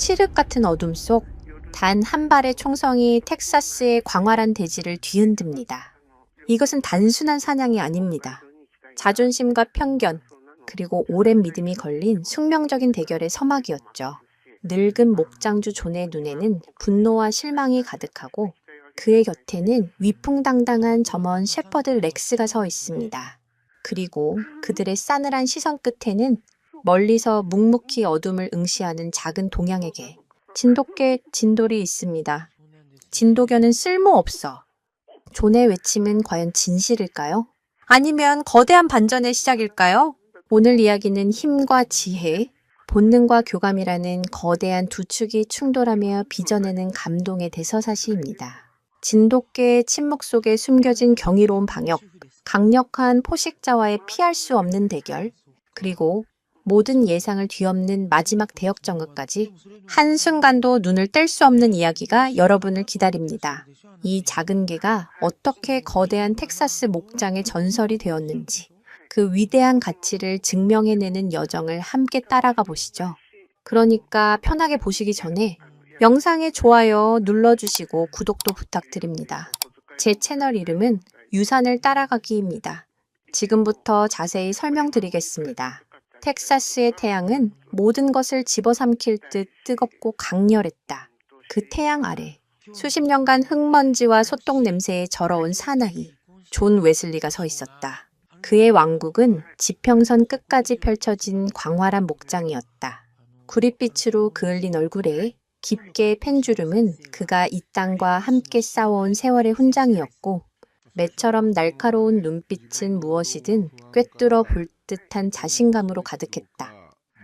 칠흑 같은 어둠 속 단 한 발의 총성이 텍사스의 광활한 대지를 뒤흔듭니다. 이것은 단순한 사냥이 아닙니다. 자존심과 편견, 그리고 오랜 믿음이 걸린 숙명적인 대결의 서막이었죠. 늙은 목장주 존의 눈에는 분노와 실망이 가득하고 그의 곁에는 위풍당당한 점원 셰퍼드 렉스가 서 있습니다. 그리고 그들의 싸늘한 시선 끝에는 멀리서 묵묵히 어둠을 응시하는 작은 동양에게 진돗개 진돌이 있습니다. 진돗개는 쓸모없어. 존의 외침은 과연 진실일까요? 아니면 거대한 반전의 시작일까요? 오늘 이야기는 힘과 지혜, 본능과 교감이라는 거대한 두 축이 충돌하며 빚어내는 감동의 대서사시입니다. 진돗개의 침묵 속에 숨겨진 경이로운 방역, 강력한 포식자와의 피할 수 없는 대결, 그리고 모든 예상을 뒤엎는 마지막 대역전극까지 한순간도 눈을 뗄 수 없는 이야기가 여러분을 기다립니다. 이 작은 개가 어떻게 거대한 텍사스 목장의 전설이 되었는지 그 위대한 가치를 증명해내는 여정을 함께 따라가 보시죠. 그러니까 편하게 보시기 전에 영상에 좋아요 눌러주시고 구독도 부탁드립니다. 제 채널 이름은 유산을 따라가기입니다. 지금부터 자세히 설명드리겠습니다. 텍사스의 태양은 모든 것을 집어삼킬 듯 뜨겁고 강렬했다. 그 태양 아래 수십 년간 흙먼지와 소똥 냄새에 절어온 사나이 존 웨슬리가 서 있었다. 그의 왕국은 지평선 끝까지 펼쳐진 광활한 목장이었다. 구릿빛으로 그을린 얼굴에 깊게 팬주름은 그가 이 땅과 함께 싸워온 세월의 훈장이었고 매처럼 날카로운 눈빛은 무엇이든 꿰뚫어 볼 듯한 자신감으로 가득했다.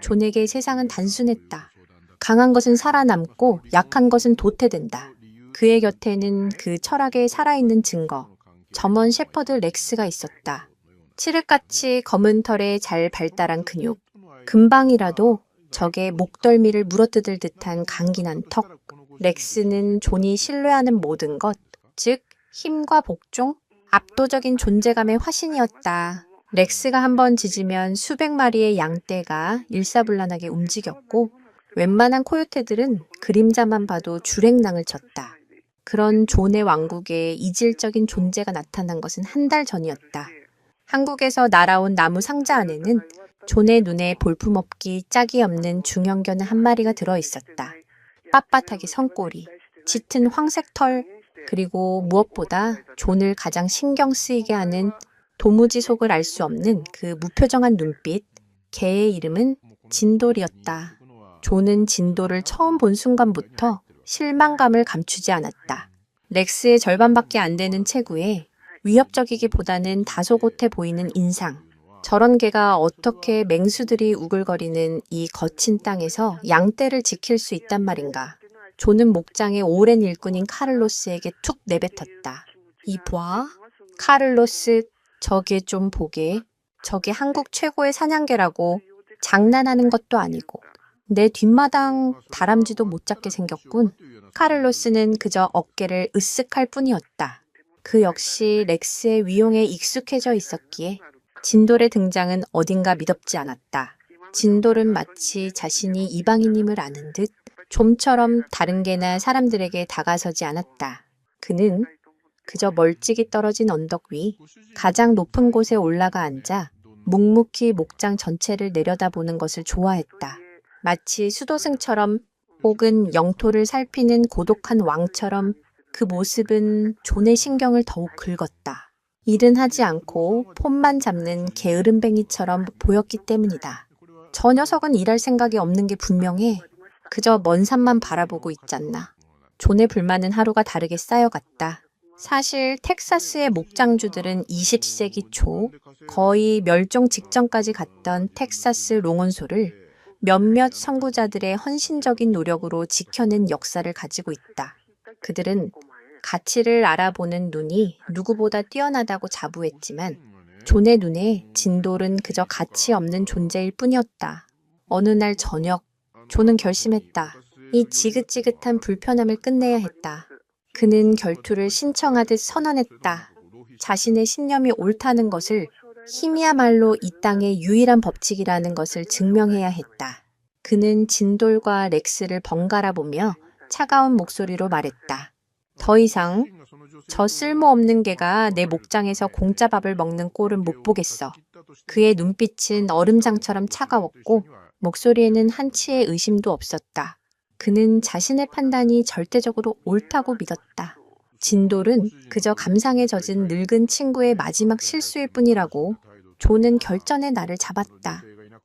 존에게 세상은 단순했다. 강한 것은 살아남고 약한 것은 도태된다. 그의 곁에는 그 철학에 살아있는 증거, 점원 셰퍼드 렉스가 있었다. 칠흑같이 검은 털에 잘 발달한 근육, 금방이라도 적의 목덜미를 물어뜯을 듯한 강긴한 턱. 렉스는 존이 신뢰하는 모든 것, 즉 힘과 복종, 압도적인 존재감의 화신이었다. 렉스가 한번 짖으면 수백 마리의 양떼가 일사불란하게 움직였고 웬만한 코요테들은 그림자만 봐도 주랭랑을 쳤다. 그런 존의 왕국에 이질적인 존재가 나타난 것은 한 달 전이었다. 한국에서 날아온 나무 상자 안에는 존의 눈에 볼품없기 짝이 없는 중형견 한 마리가 들어있었다. 빳빳하게 성꼬리, 짙은 황색 털, 그리고 무엇보다 존을 가장 신경 쓰이게 하는 도무지 속을 알 수 없는 그 무표정한 눈빛, 개의 이름은 진돌이었다. 존은 진돌을 처음 본 순간부터 실망감을 감추지 않았다. 렉스의 절반밖에 안 되는 체구에 위협적이기보다는 다소곳해 보이는 인상. 저런 개가 어떻게 맹수들이 우글거리는 이 거친 땅에서 양떼를 지킬 수 있단 말인가. 존은 목장의 오랜 일꾼인 카를로스에게 툭 내뱉었다. 이 봐, 카를로스, 저게 좀 보게. 저게 한국 최고의 사냥개라고. 장난하는 것도 아니고 내 뒷마당 다람쥐도 못 잡게 생겼군. 카를로스는 그저 어깨를 으쓱할 뿐이었다. 그 역시 렉스의 위용에 익숙해져 있었기에 진돌의 등장은 어딘가 미덥지 않았다. 진돌은 마치 자신이 이방인임을 아는 듯 좀처럼 다른 개나 사람들에게 다가서지 않았다. 그는 그저 멀찍이 떨어진 언덕 위 가장 높은 곳에 올라가 앉아 묵묵히 목장 전체를 내려다보는 것을 좋아했다. 마치 수도승처럼 혹은 영토를 살피는 고독한 왕처럼 그 모습은 존의 신경을 더욱 긁었다. 일은 하지 않고 폰만 잡는 게으름뱅이처럼 보였기 때문이다. 저 녀석은 일할 생각이 없는 게 분명해. 그저 먼 산만 바라보고 있잖나. 존의 불만은 하루가 다르게 쌓여갔다. 사실 텍사스의 목장주들은 20세기 초 거의 멸종 직전까지 갔던 텍사스 롱온소를 몇몇 선구자들의 헌신적인 노력으로 지켜낸 역사를 가지고 있다. 그들은 가치를 알아보는 눈이 누구보다 뛰어나다고 자부했지만 존의 눈에 진돌은 그저 가치 없는 존재일 뿐이었다. 어느 날 저녁, 존은 결심했다. 이 지긋지긋한 불편함을 끝내야 했다. 그는 결투를 신청하듯 선언했다. 자신의 신념이 옳다는 것을 힘이야말로 이 땅의 유일한 법칙이라는 것을 증명해야 했다. 그는 진돌과 렉스를 번갈아 보며 차가운 목소리로 말했다. 더 이상 저 쓸모없는 개가 내 목장에서 공짜 밥을 먹는 꼴은 못 보겠어. 그의 눈빛은 얼음장처럼 차가웠고 목소리에는 한치의 의심도 없었다. 그는 자신의 판단이 절대적으로 옳다고 믿었다. 진돌은 그저 감상에 젖은 늙은 친구의 마지막 실수일 뿐이라고 조는 결전의 날을 잡았다.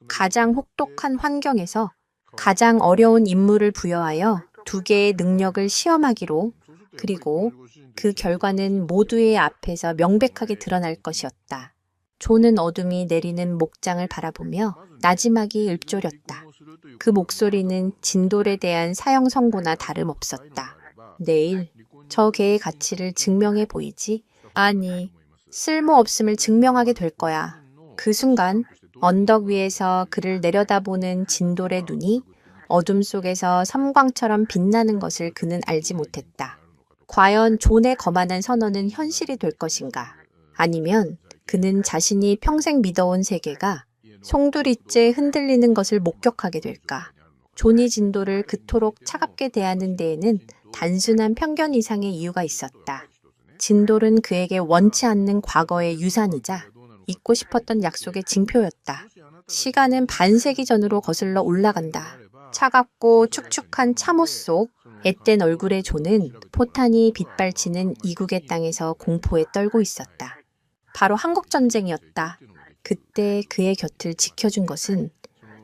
가장 혹독한 환경에서 가장 어려운 임무를 부여하여 두 개의 능력을 시험하기로, 그리고 그 결과는 모두의 앞에서 명백하게 드러날 것이었다. 조는 어둠이 내리는 목장을 바라보며 나지막이 읊조렸다. 그 목소리는 진돌에 대한 사형 선고나 다름없었다. 내일 저 개의 가치를 증명해 보이지? 아니, 쓸모없음을 증명하게 될 거야. 그 순간 언덕 위에서 그를 내려다보는 진돌의 눈이 어둠 속에서 섬광처럼 빛나는 것을 그는 알지 못했다. 과연 존의 거만한 선언은 현실이 될 것인가? 아니면 그는 자신이 평생 믿어온 세계가 송두리째 흔들리는 것을 목격하게 될까? 존이 진돌을 그토록 차갑게 대하는 데에는 단순한 편견 이상의 이유가 있었다. 진돌은 그에게 원치 않는 과거의 유산이자 잊고 싶었던 약속의 징표였다. 시간은 반세기 전으로 거슬러 올라간다. 차갑고 축축한 참호 속 앳된 얼굴의 존은 포탄이 빗발치는 이국의 땅에서 공포에 떨고 있었다. 바로 한국전쟁이었다. 그때 그의 곁을 지켜준 것은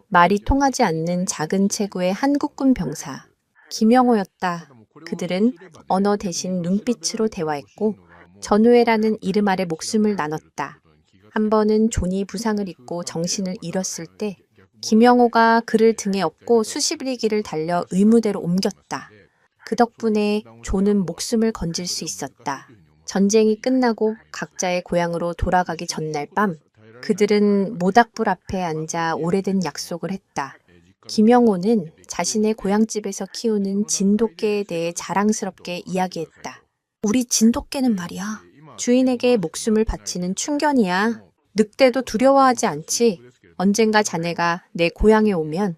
말이 통하지 않는 작은 체구의 한국군 병사 김영호였다. 그들은 언어 대신 눈빛으로 대화했고 전우회라는 이름 아래 목숨을 나눴다. 한 번은 존이 부상을 입고 정신을 잃었을 때 김영호가 그를 등에 업고 수십 리 길을 달려 의무대로 옮겼다. 그 덕분에 존은 목숨을 건질 수 있었다. 전쟁이 끝나고 각자의 고향으로 돌아가기 전날 밤, 그들은 모닥불 앞에 앉아 오래된 약속을 했다. 김영호는 자신의 고향집에서 키우는 진돗개에 대해 자랑스럽게 이야기했다. 우리 진돗개는 말이야, 주인에게 목숨을 바치는 충견이야. 늑대도 두려워하지 않지. 언젠가 자네가 내 고향에 오면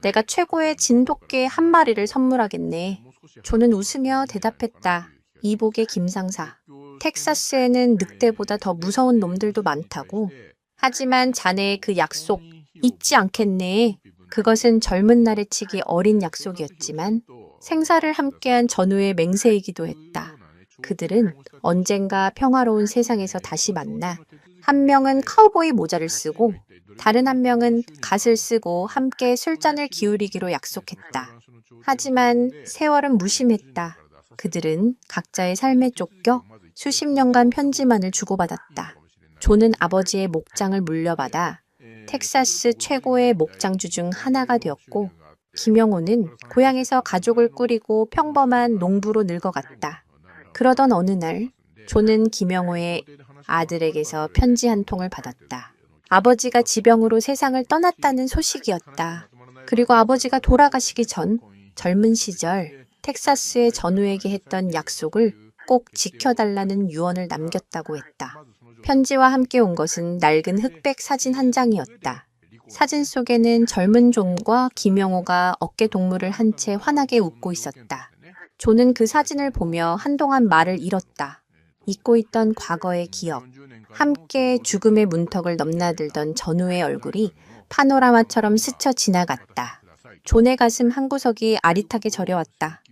내가 최고의 진돗개 한 마리를 선물하겠네. 조는 웃으며 대답했다. 이복의 김상사. 텍사스에는 늑대보다 더 무서운 놈들도 많다고. 하지만 자네의 그 약속 잊지 않겠네. 그것은 젊은 날에 치기 어린 약속이었지만 생사를 함께한 전우의 맹세이기도 했다. 그들은 언젠가 평화로운 세상에서 다시 만나 한 명은 카우보이 모자를 쓰고 다른 한 명은 갓을 쓰고 함께 술잔을 기울이기로 약속했다. 하지만 세월은 무심했다. 그들은 각자의 삶에 쫓겨 수십 년간 편지만을 주고받았다. 조는 아버지의 목장을 물려받아 텍사스 최고의 목장주 중 하나가 되었고, 김영호는 고향에서 가족을 꾸리고 평범한 농부로 늙어갔다. 그러던 어느 날 조는 김영호의 아들에게서 편지 한 통을 받았다. 아버지가 지병으로 세상을 떠났다는 소식이었다. 그리고 아버지가 돌아가시기 전 젊은 시절 텍사스의 전우에게 했던 약속을 꼭 지켜달라는 유언을 남겼다고 했다. 편지와 함께 온 것은 낡은 흑백 사진 한 장이었다. 사진 속에는 젊은 존과 김영호가 어깨 동무를 한 채 환하게 웃고 있었다. 조는 그 사진을 보며 한동안 말을 잃었다. 잊고 있던 과거의 기억, 함께 죽음의 문턱을 넘나들던 전우의 얼굴이 파노라마처럼 스쳐 지나갔다. 존의 가슴 한구석이 아릿하게 저려왔다.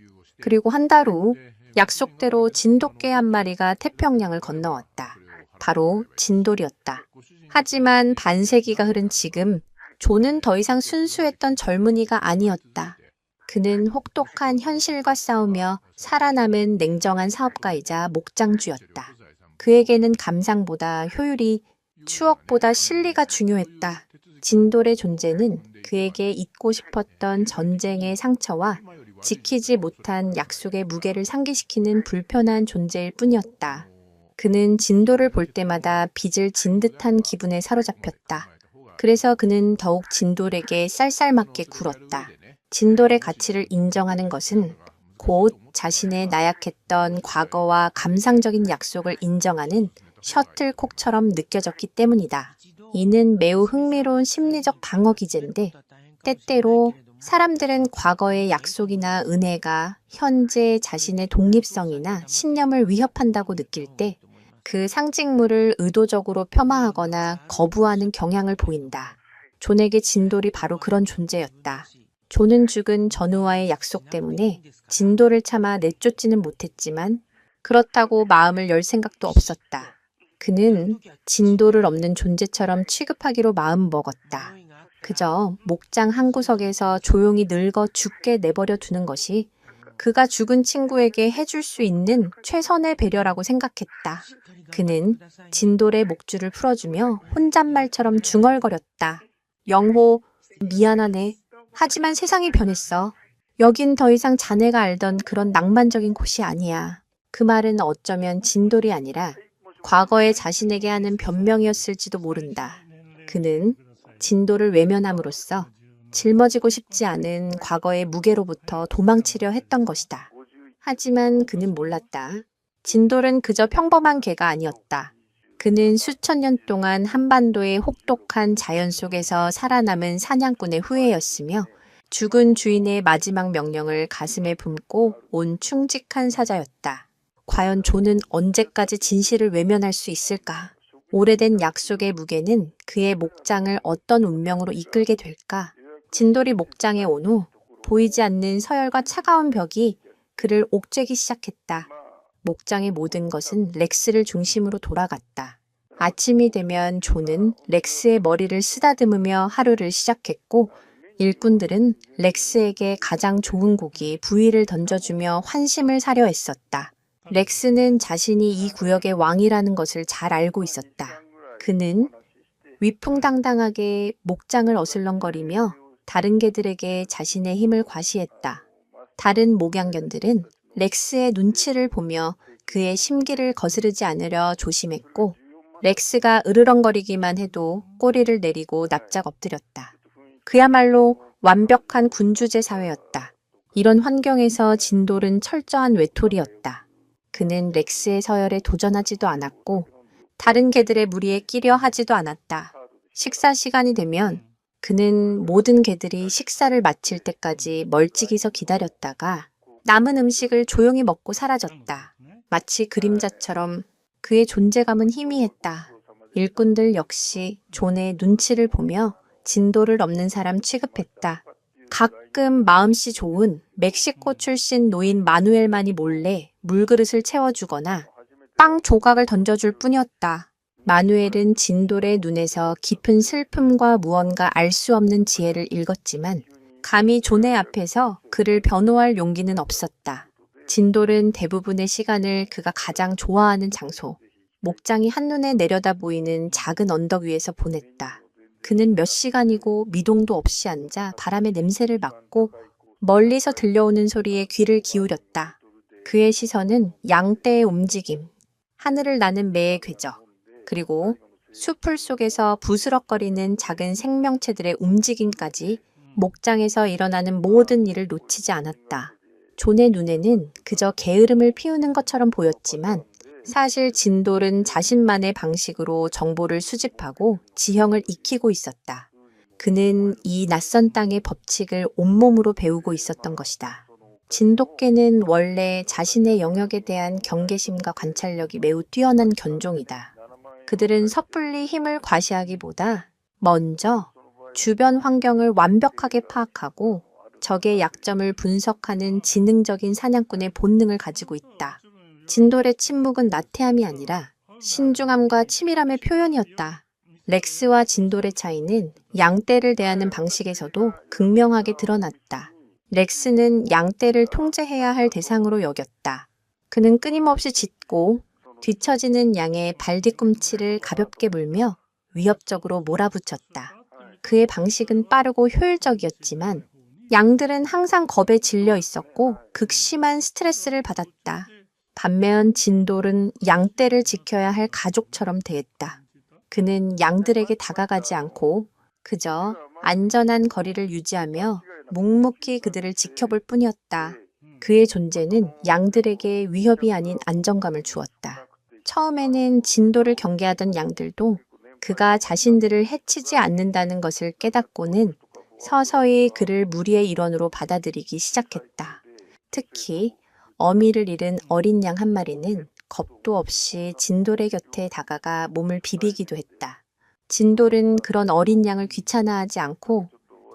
그리고 한 달 후 약속대로 진돗개 한 마리가 태평양을 건너왔다. 바로 진돌이었다. 하지만 반세기가 흐른 지금 조는 더 이상 순수했던 젊은이가 아니었다. 그는 혹독한 현실과 싸우며 살아남은 냉정한 사업가이자 목장주였다. 그에게는 감상보다 효율이, 추억보다 실리가 중요했다. 진돌의 존재는 그에게 잊고 싶었던 전쟁의 상처와 지키지 못한 약속의 무게를 상기시키는 불편한 존재일 뿐이었다. 그는 진돌을 볼 때마다 빚을 진 듯한 기분에 사로잡혔다. 그래서 그는 더욱 진돌에게 쌀쌀맞게 굴었다. 진돌의 가치를 인정하는 것은 곧 자신의 나약했던 과거와 감상적인 약속을 인정하는 셔틀콕처럼 느껴졌기 때문이다. 이는 매우 흥미로운 심리적 방어 기제인데 때때로 사람들은 과거의 약속이나 은혜가 현재 자신의 독립성이나 신념을 위협한다고 느낄 때 그 상징물을 의도적으로 폄하하거나 거부하는 경향을 보인다. 존에게 진돌이 바로 그런 존재였다. 존은 죽은 전우와의 약속 때문에 진돌을 참아 내쫓지는 못했지만 그렇다고 마음을 열 생각도 없었다. 그는 진돌을 없는 존재처럼 취급하기로 마음먹었다. 그저 목장 한 구석에서 조용히 늙어 죽게 내버려 두는 것이 그가 죽은 친구에게 해줄 수 있는 최선의 배려라고 생각했다. 그는 진돌의 목줄을 풀어주며 혼잣말처럼 중얼거렸다. 영호, 미안하네. 하지만 세상이 변했어. 여긴 더 이상 자네가 알던 그런 낭만적인 곳이 아니야. 그 말은 어쩌면 진돌이 아니라 과거의 자신에게 하는 변명이었을지도 모른다. 그는 진돌을 외면함으로써 짊어지고 싶지 않은 과거의 무게로부터 도망치려 했던 것이다. 하지만 그는 몰랐다. 진돌은 그저 평범한 개가 아니었다. 그는 수천 년 동안 한반도의 혹독한 자연 속에서 살아남은 사냥꾼의 후예였으며 죽은 주인의 마지막 명령을 가슴에 품고 온 충직한 사자였다. 과연 존은 언제까지 진실을 외면할 수 있을까? 오래된 약속의 무게는 그의 목장을 어떤 운명으로 이끌게 될까? 진돌이 목장에 온 후 보이지 않는 서열과 차가운 벽이 그를 옥죄기 시작했다. 목장의 모든 것은 렉스를 중심으로 돌아갔다. 아침이 되면 존은 렉스의 머리를 쓰다듬으며 하루를 시작했고 일꾼들은 렉스에게 가장 좋은 고기 부위를 던져주며 환심을 사려 했었다. 렉스는 자신이 이 구역의 왕이라는 것을 잘 알고 있었다. 그는 위풍당당하게 목장을 어슬렁거리며 다른 개들에게 자신의 힘을 과시했다. 다른 목양견들은 렉스의 눈치를 보며 그의 심기를 거스르지 않으려 조심했고 렉스가 으르렁거리기만 해도 꼬리를 내리고 납작 엎드렸다. 그야말로 완벽한 군주제 사회였다. 이런 환경에서 진돌은 철저한 외톨이였다. 그는 렉스의 서열에 도전하지도 않았고 다른 개들의 무리에 끼려 하지도 않았다. 식사 시간이 되면 그는 모든 개들이 식사를 마칠 때까지 멀찍이서 기다렸다가 남은 음식을 조용히 먹고 사라졌다. 마치 그림자처럼 그의 존재감은 희미했다. 일꾼들 역시 존의 눈치를 보며 진도를 넘는 사람 취급했다. 가끔 마음씨 좋은 멕시코 출신 노인 마누엘만이 몰래 물그릇을 채워주거나 빵 조각을 던져줄 뿐이었다. 마누엘은 진돌의 눈에서 깊은 슬픔과 무언가 알 수 없는 지혜를 읽었지만 감히 존의 앞에서 그를 변호할 용기는 없었다. 진돌은 대부분의 시간을 그가 가장 좋아하는 장소, 목장이 한눈에 내려다 보이는 작은 언덕 위에서 보냈다. 그는 몇 시간이고 미동도 없이 앉아 바람의 냄새를 맡고 멀리서 들려오는 소리에 귀를 기울였다. 그의 시선은 양떼의 움직임, 하늘을 나는 매의 궤적, 그리고 수풀 속에서 부스럭거리는 작은 생명체들의 움직임까지 목장에서 일어나는 모든 일을 놓치지 않았다. 존의 눈에는 그저 게으름을 피우는 것처럼 보였지만 사실 진돌은 자신만의 방식으로 정보를 수집하고 지형을 익히고 있었다. 그는 이 낯선 땅의 법칙을 온몸으로 배우고 있었던 것이다. 진돗개는 원래 자신의 영역에 대한 경계심과 관찰력이 매우 뛰어난 견종이다. 그들은 섣불리 힘을 과시하기보다 먼저 주변 환경을 완벽하게 파악하고 적의 약점을 분석하는 지능적인 사냥꾼의 본능을 가지고 있다. 진돌의 침묵은 나태함이 아니라 신중함과 치밀함의 표현이었다. 렉스와 진돌의 차이는 양떼를 대하는 방식에서도 극명하게 드러났다. 렉스는 양떼를 통제해야 할 대상으로 여겼다. 그는 끊임없이 짖고 뒤처지는 양의 발뒤꿈치를 가볍게 물며 위협적으로 몰아붙였다. 그의 방식은 빠르고 효율적이었지만 양들은 항상 겁에 질려 있었고 극심한 스트레스를 받았다. 반면 진돌은 양떼를 지켜야 할 가족처럼 대했다. 그는 양들에게 다가가지 않고 그저 안전한 거리를 유지하며 묵묵히 그들을 지켜볼 뿐이었다. 그의 존재는 양들에게 위협이 아닌 안정감을 주었다. 처음에는 진돌을 경계하던 양들도 그가 자신들을 해치지 않는다는 것을 깨닫고는 서서히 그를 무리의 일원으로 받아들이기 시작했다. 특히 어미를 잃은 어린 양 한 마리는 겁도 없이 진돌의 곁에 다가가 몸을 비비기도 했다. 진돌은 그런 어린 양을 귀찮아하지 않고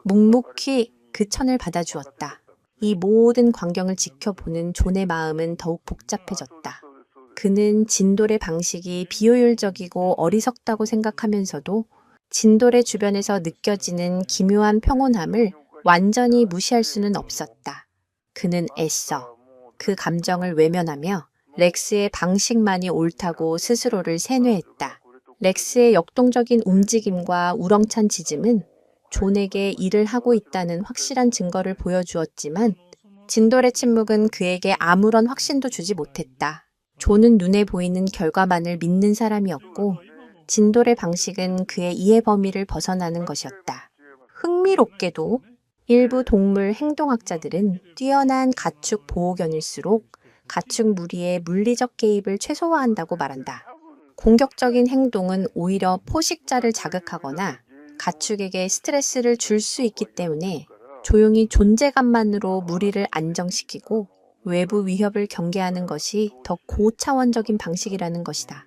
묵묵히 그 천을 받아주었다. 이 모든 광경을 지켜보는 존의 마음은 더욱 복잡해졌다. 그는 진돌의 방식이 비효율적이고 어리석다고 생각하면서도 진돌의 주변에서 느껴지는 기묘한 평온함을 완전히 무시할 수는 없었다. 그는 애써 그 감정을 외면하며 렉스의 방식만이 옳다고 스스로를 세뇌했다. 렉스의 역동적인 움직임과 우렁찬 짖음은 존에게 일을 하고 있다는 확실한 증거를 보여주었지만 진돌의 침묵은 그에게 아무런 확신도 주지 못했다. 존은 눈에 보이는 결과만을 믿는 사람이었고 진돌의 방식은 그의 이해 범위를 벗어나는 것이었다. 흥미롭게도 일부 동물 행동학자들은 뛰어난 가축 보호견일수록 가축 무리의 물리적 개입을 최소화한다고 말한다. 공격적인 행동은 오히려 포식자를 자극하거나 가축에게 스트레스를 줄 수 있기 때문에 조용히 존재감만으로 무리를 안정시키고 외부 위협을 경계하는 것이 더 고차원적인 방식이라는 것이다.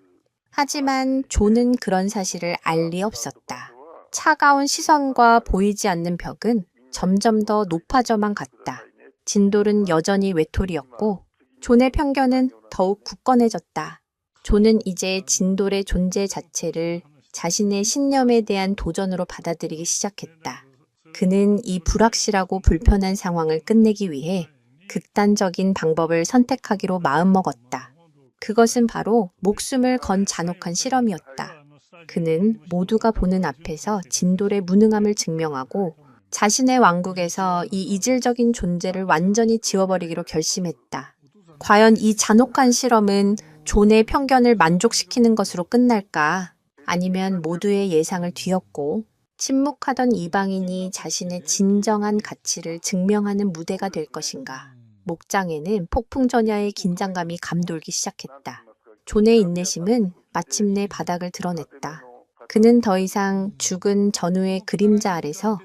하지만 존은 그런 사실을 알 리 없었다. 차가운 시선과 보이지 않는 벽은 점점 더 높아져만 갔다. 진돌은 여전히 외톨이였고 존의 편견은 더욱 굳건해졌다. 존은 이제 진돌의 존재 자체를 자신의 신념에 대한 도전으로 받아들이기 시작했다. 그는 이 불확실하고 불편한 상황을 끝내기 위해 극단적인 방법을 선택하기로 마음먹었다. 그것은 바로 목숨을 건 잔혹한 실험이었다. 그는 모두가 보는 앞에서 진돌의 무능함을 증명하고 자신의 왕국에서 이 이질적인 존재를 완전히 지워버리기로 결심했다. 과연 이 잔혹한 실험은 존의 편견을 만족시키는 것으로 끝날까? 아니면 모두의 예상을 뒤엎고 침묵하던 이방인이 자신의 진정한 가치를 증명하는 무대가 될 것인가? 목장에는 폭풍전야의 긴장감이 감돌기 시작했다. 존의 인내심은 마침내 바닥을 드러냈다. 그는 더 이상 죽은 전우의 그림자 아래서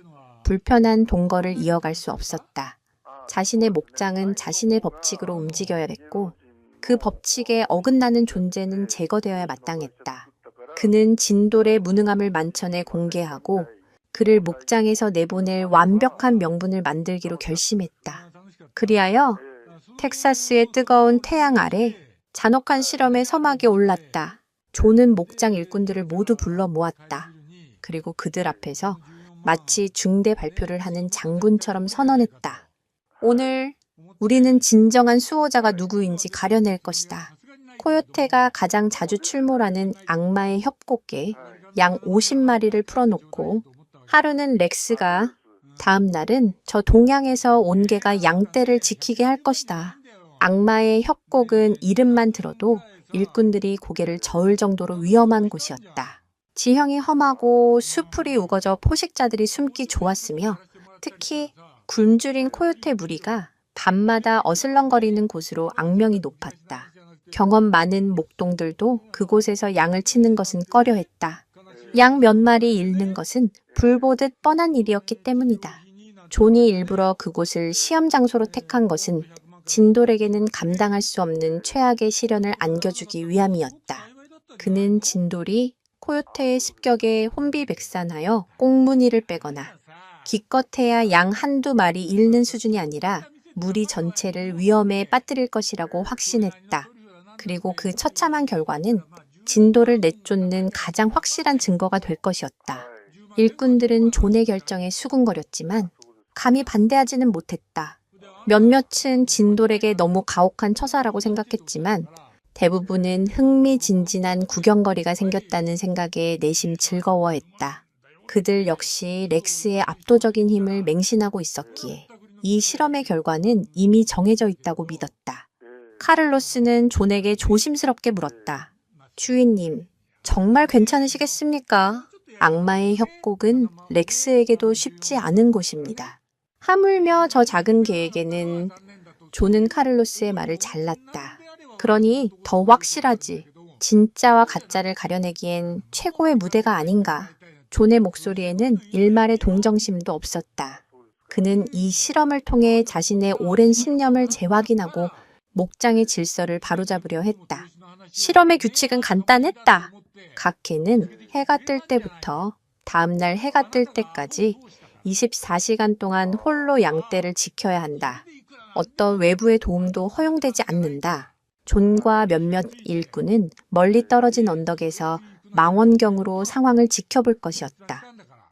불편한 동거를 이어갈 수 없었다. 자신의 목장은 자신의 법칙으로 움직여야 했고 그 법칙에 어긋나는 존재는 제거되어야 마땅했다. 그는 진돌의 무능함을 만천에 공개하고 그를 목장에서 내보낼 완벽한 명분을 만들기로 결심했다. 그리하여 텍사스의 뜨거운 태양 아래 잔혹한 실험의 서막에 올랐다. 존은 목장 일꾼들을 모두 불러 모았다. 그리고 그들 앞에서 마치 중대 발표를 하는 장군처럼 선언했다. 오늘 우리는 진정한 수호자가 누구인지 가려낼 것이다. 코요테가 가장 자주 출몰하는 악마의 협곡에 양 50마리를 풀어놓고 하루는 렉스가 다음 날은 저 동양에서 온 개가 양떼를 지키게 할 것이다. 악마의 협곡은 이름만 들어도 일꾼들이 고개를 저을 정도로 위험한 곳이었다. 지형이 험하고 수풀이 우거져 포식자들이 숨기 좋았으며 특히 굶주린 코요테 무리가 밤마다 어슬렁거리는 곳으로 악명이 높았다. 경험 많은 목동들도 그곳에서 양을 치는 것은 꺼려했다. 양 몇 마리 잃는 것은 불보듯 뻔한 일이었기 때문이다. 존이 일부러 그곳을 시험 장소로 택한 것은 진돌에게는 감당할 수 없는 최악의 시련을 안겨주기 위함이었다. 그는 진돌이 코요테의 습격에 혼비백산하여 꽁무니를 빼거나 기껏해야 양 한두 마리 잃는 수준이 아니라 무리 전체를 위험에 빠뜨릴 것이라고 확신했다. 그리고 그 처참한 결과는 진돌을 내쫓는 가장 확실한 증거가 될 것이었다. 일꾼들은 존의 결정에 수군거렸지만 감히 반대하지는 못했다. 몇몇은 진돌에게 너무 가혹한 처사라고 생각했지만 대부분은 흥미진진한 구경거리가 생겼다는 생각에 내심 즐거워했다. 그들 역시 렉스의 압도적인 힘을 맹신하고 있었기에 이 실험의 결과는 이미 정해져 있다고 믿었다. 카를로스는 존에게 조심스럽게 물었다. 주인님, 정말 괜찮으시겠습니까? 악마의 협곡은 렉스에게도 쉽지 않은 곳입니다. 하물며 저 작은 개에게는 존은 카를로스의 말을 잘랐다. 그러니 더 확실하지. 진짜와 가짜를 가려내기엔 최고의 무대가 아닌가. 존의 목소리에는 일말의 동정심도 없었다. 그는 이 실험을 통해 자신의 오랜 신념을 재확인하고 목장의 질서를 바로잡으려 했다. 실험의 규칙은 간단했다. 각 개는 해가 뜰 때부터 다음날 해가 뜰 때까지 24시간 동안 홀로 양떼를 지켜야 한다. 어떤 외부의 도움도 허용되지 않는다. 존과 몇몇 일꾼은 멀리 떨어진 언덕에서 망원경으로 상황을 지켜볼 것이었다.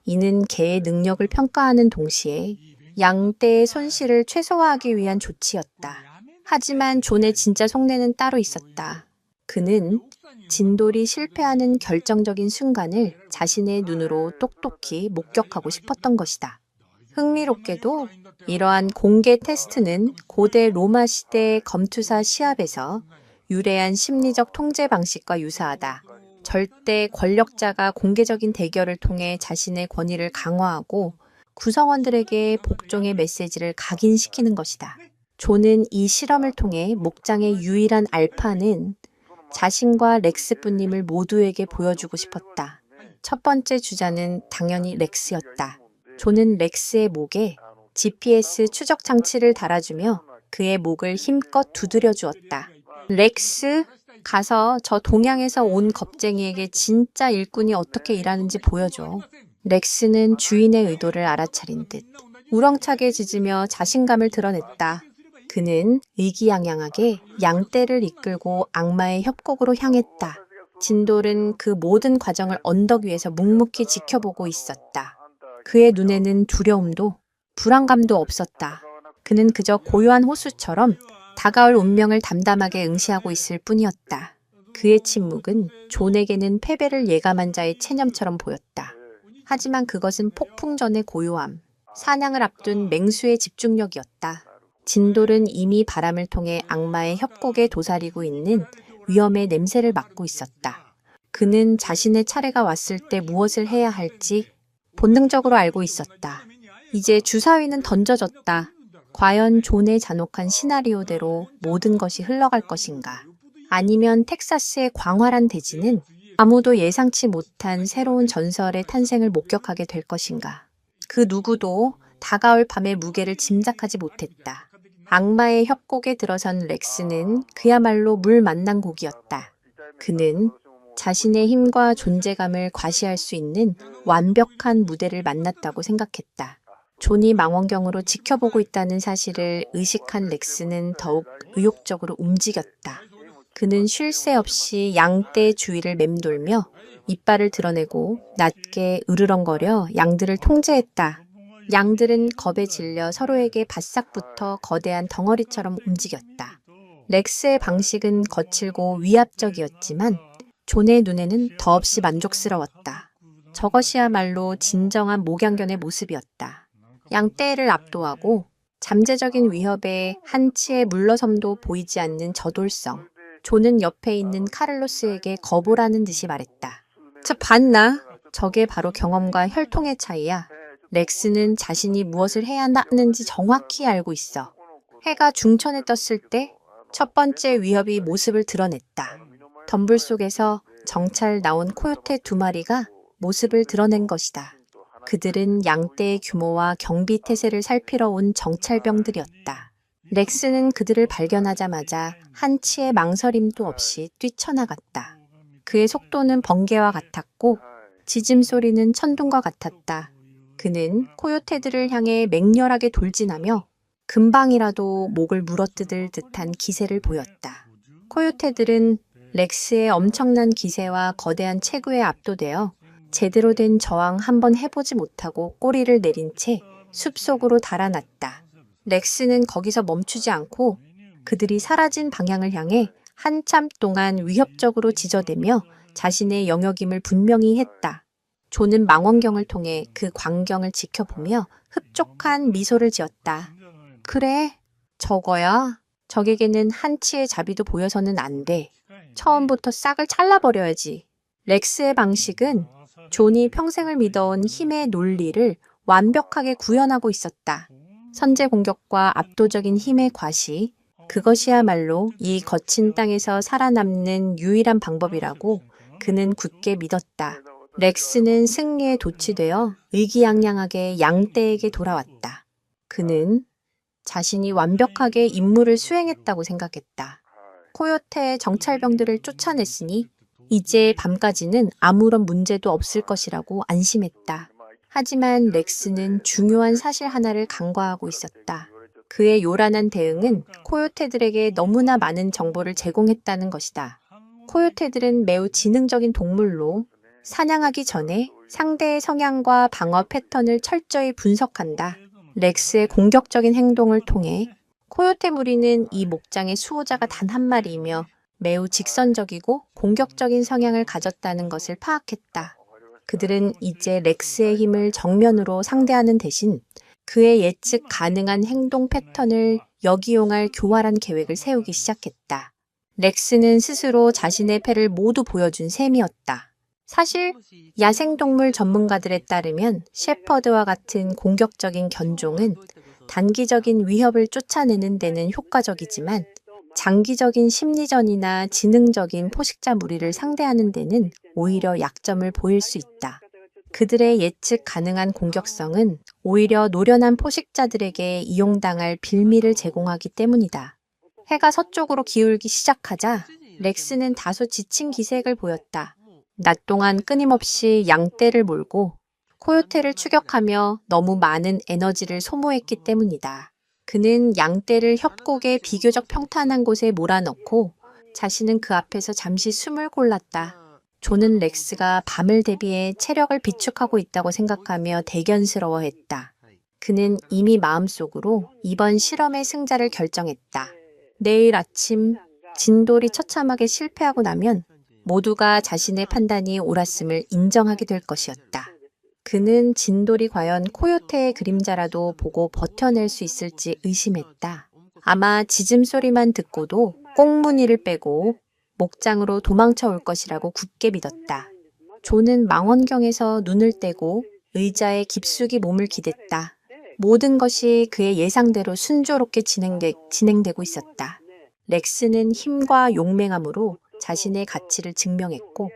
이는 개의 능력을 평가하는 동시에 양떼의 손실을 최소화하기 위한 조치였다. 하지만 존의 진짜 속내는 따로 있었다. 그는 진돌이 실패하는 결정적인 순간을 자신의 눈으로 똑똑히 목격하고 싶었던 것이다. 흥미롭게도 이러한 공개 테스트는 고대 로마 시대 검투사 시합에서 유래한 심리적 통제 방식과 유사하다. 절대 권력자가 공개적인 대결을 통해 자신의 권위를 강화하고 구성원들에게 복종의 메시지를 각인시키는 것이다. 존은 이 실험을 통해 목장의 유일한 알파는 자신과 렉스뿐임을 모두에게 보여주고 싶었다. 첫 번째 주자는 당연히 렉스였다. 존은 렉스의 목에 GPS 추적 장치를 달아주며 그의 목을 힘껏 두드려 주었다. 렉스, 가서 저 동양에서 온 겁쟁이에게 진짜 일꾼이 어떻게 일하는지 보여줘. 렉스는 주인의 의도를 알아차린 듯 우렁차게 짖으며 자신감을 드러냈다. 그는 의기양양하게 양떼를 이끌고 악마의 협곡으로 향했다. 진돌은 그 모든 과정을 언덕 위에서 묵묵히 지켜보고 있었다. 그의 눈에는 두려움도 불안감도 없었다. 그는 그저 고요한 호수처럼 다가올 운명을 담담하게 응시하고 있을 뿐이었다. 그의 침묵은 존에게는 패배를 예감한 자의 체념처럼 보였다. 하지만 그것은 폭풍 전의 고요함, 사냥을 앞둔 맹수의 집중력이었다. 진돌은 이미 바람을 통해 악마의 협곡에 도사리고 있는 위험의 냄새를 맡고 있었다. 그는 자신의 차례가 왔을 때 무엇을 해야 할지 본능적으로 알고 있었다. 이제 주사위는 던져졌다. 과연 존의 잔혹한 시나리오대로 모든 것이 흘러갈 것인가? 아니면 텍사스의 광활한 대지는 아무도 예상치 못한 새로운 전설의 탄생을 목격하게 될 것인가? 그 누구도 다가올 밤의 무게를 짐작하지 못했다. 악마의 협곡에 들어선 렉스는 그야말로 물 만난 곡이었다. 그는 자신의 힘과 존재감을 과시할 수 있는 완벽한 무대를 만났다고 생각했다. 존이 망원경으로 지켜보고 있다는 사실을 의식한 렉스는 더욱 의욕적으로 움직였다. 그는 쉴 새 없이 양떼 주위를 맴돌며 이빨을 드러내고 낮게 으르렁거려 양들을 통제했다. 양들은 겁에 질려 서로에게 바싹 붙어 거대한 덩어리처럼 움직였다. 렉스의 방식은 거칠고 위압적이었지만 존의 눈에는 더없이 만족스러웠다. 저것이야말로 진정한 목양견의 모습이었다. 양떼를 압도하고 잠재적인 위협에 한치의 물러섬도 보이지 않는 저돌성. 존은 옆에 있는 카를로스에게 거보라는 듯이 말했다. 저 봤나? 저게 바로 경험과 혈통의 차이야. 렉스는 자신이 무엇을 해야 하는지 정확히 알고 있어. 해가 중천에 떴을 때 첫 번째 위협이 모습을 드러냈다. 덤불 속에서 정찰 나온 코요테 2마리가 모습을 드러낸 것이다. 그들은 양떼의 규모와 경비 태세를 살피러 온 정찰병들이었다. 렉스는 그들을 발견하자마자 한치의 망설임도 없이 뛰쳐나갔다. 그의 속도는 번개와 같았고 짖음소리는 천둥과 같았다. 그는 코요테들을 향해 맹렬하게 돌진하며 금방이라도 목을 물어뜯을 듯한 기세를 보였다. 코요테들은 렉스의 엄청난 기세와 거대한 체구에 압도되어 제대로 된 저항 한번 해보지 못하고 꼬리를 내린 채 숲속으로 달아났다. 렉스는 거기서 멈추지 않고 그들이 사라진 방향을 향해 한참 동안 위협적으로 짖어대며 자신의 영역임을 분명히 했다. 존은 망원경을 통해 그 광경을 지켜보며 흡족한 미소를 지었다. 그래, 저거야. 적에게는 한치의 자비도 보여서는 안 돼. 처음부터 싹을 잘라버려야지. 렉스의 방식은 존이 평생을 믿어온 힘의 논리를 완벽하게 구현하고 있었다. 선제 공격과 압도적인 힘의 과시, 그것이야말로 이 거친 땅에서 살아남는 유일한 방법이라고 그는 굳게 믿었다. 렉스는 승리에 도취되어 의기양양하게 양떼에게 돌아왔다. 그는 자신이 완벽하게 임무를 수행했다고 생각했다. 코요테의 정찰병들을 쫓아냈으니 이제 밤까지는 아무런 문제도 없을 것이라고 안심했다. 하지만 렉스는 중요한 사실 하나를 간과하고 있었다. 그의 요란한 대응은 코요테들에게 너무나 많은 정보를 제공했다는 것이다. 코요테들은 매우 지능적인 동물로 사냥하기 전에 상대의 성향과 방어 패턴을 철저히 분석한다. 렉스의 공격적인 행동을 통해 코요테 무리는 이 목장의 수호자가 단 한 마리이며 매우 직선적이고 공격적인 성향을 가졌다는 것을 파악했다. 그들은 이제 렉스의 힘을 정면으로 상대하는 대신 그의 예측 가능한 행동 패턴을 역이용할 교활한 계획을 세우기 시작했다. 렉스는 스스로 자신의 패를 모두 보여준 셈이었다. 사실 야생동물 전문가들에 따르면 셰퍼드와 같은 공격적인 견종은 단기적인 위협을 쫓아내는 데는 효과적이지만 장기적인 심리전이나 지능적인 포식자 무리를 상대하는 데는 오히려 약점을 보일 수 있다. 그들의 예측 가능한 공격성은 오히려 노련한 포식자들에게 이용당할 빌미를 제공하기 때문이다. 해가 서쪽으로 기울기 시작하자 렉스는 다소 지친 기색을 보였다. 낮 동안 끊임없이 양떼를 몰고 코요테를 추격하며 너무 많은 에너지를 소모했기 때문이다. 그는 양떼를 협곡의 비교적 평탄한 곳에 몰아넣고 자신은 그 앞에서 잠시 숨을 골랐다. 존은 렉스가 밤을 대비해 체력을 비축하고 있다고 생각하며 대견스러워했다. 그는 이미 마음속으로 이번 실험의 승자를 결정했다. 내일 아침 진돌이 처참하게 실패하고 나면 모두가 자신의 판단이 옳았음을 인정하게 될 것이었다. 그는 진돌이 과연 코요테의 그림자라도 보고 버텨낼 수 있을지 의심했다. 아마 짖음소리만 듣고도 꽁무니를 빼고 목장으로 도망쳐 올 것이라고 굳게 믿었다. 존은 망원경에서 눈을 떼고 의자에 깊숙이 몸을 기댔다. 모든 것이 그의 예상대로 순조롭게 진행되고 있었다. 렉스는 힘과 용맹함으로 자신의 가치를 증명했고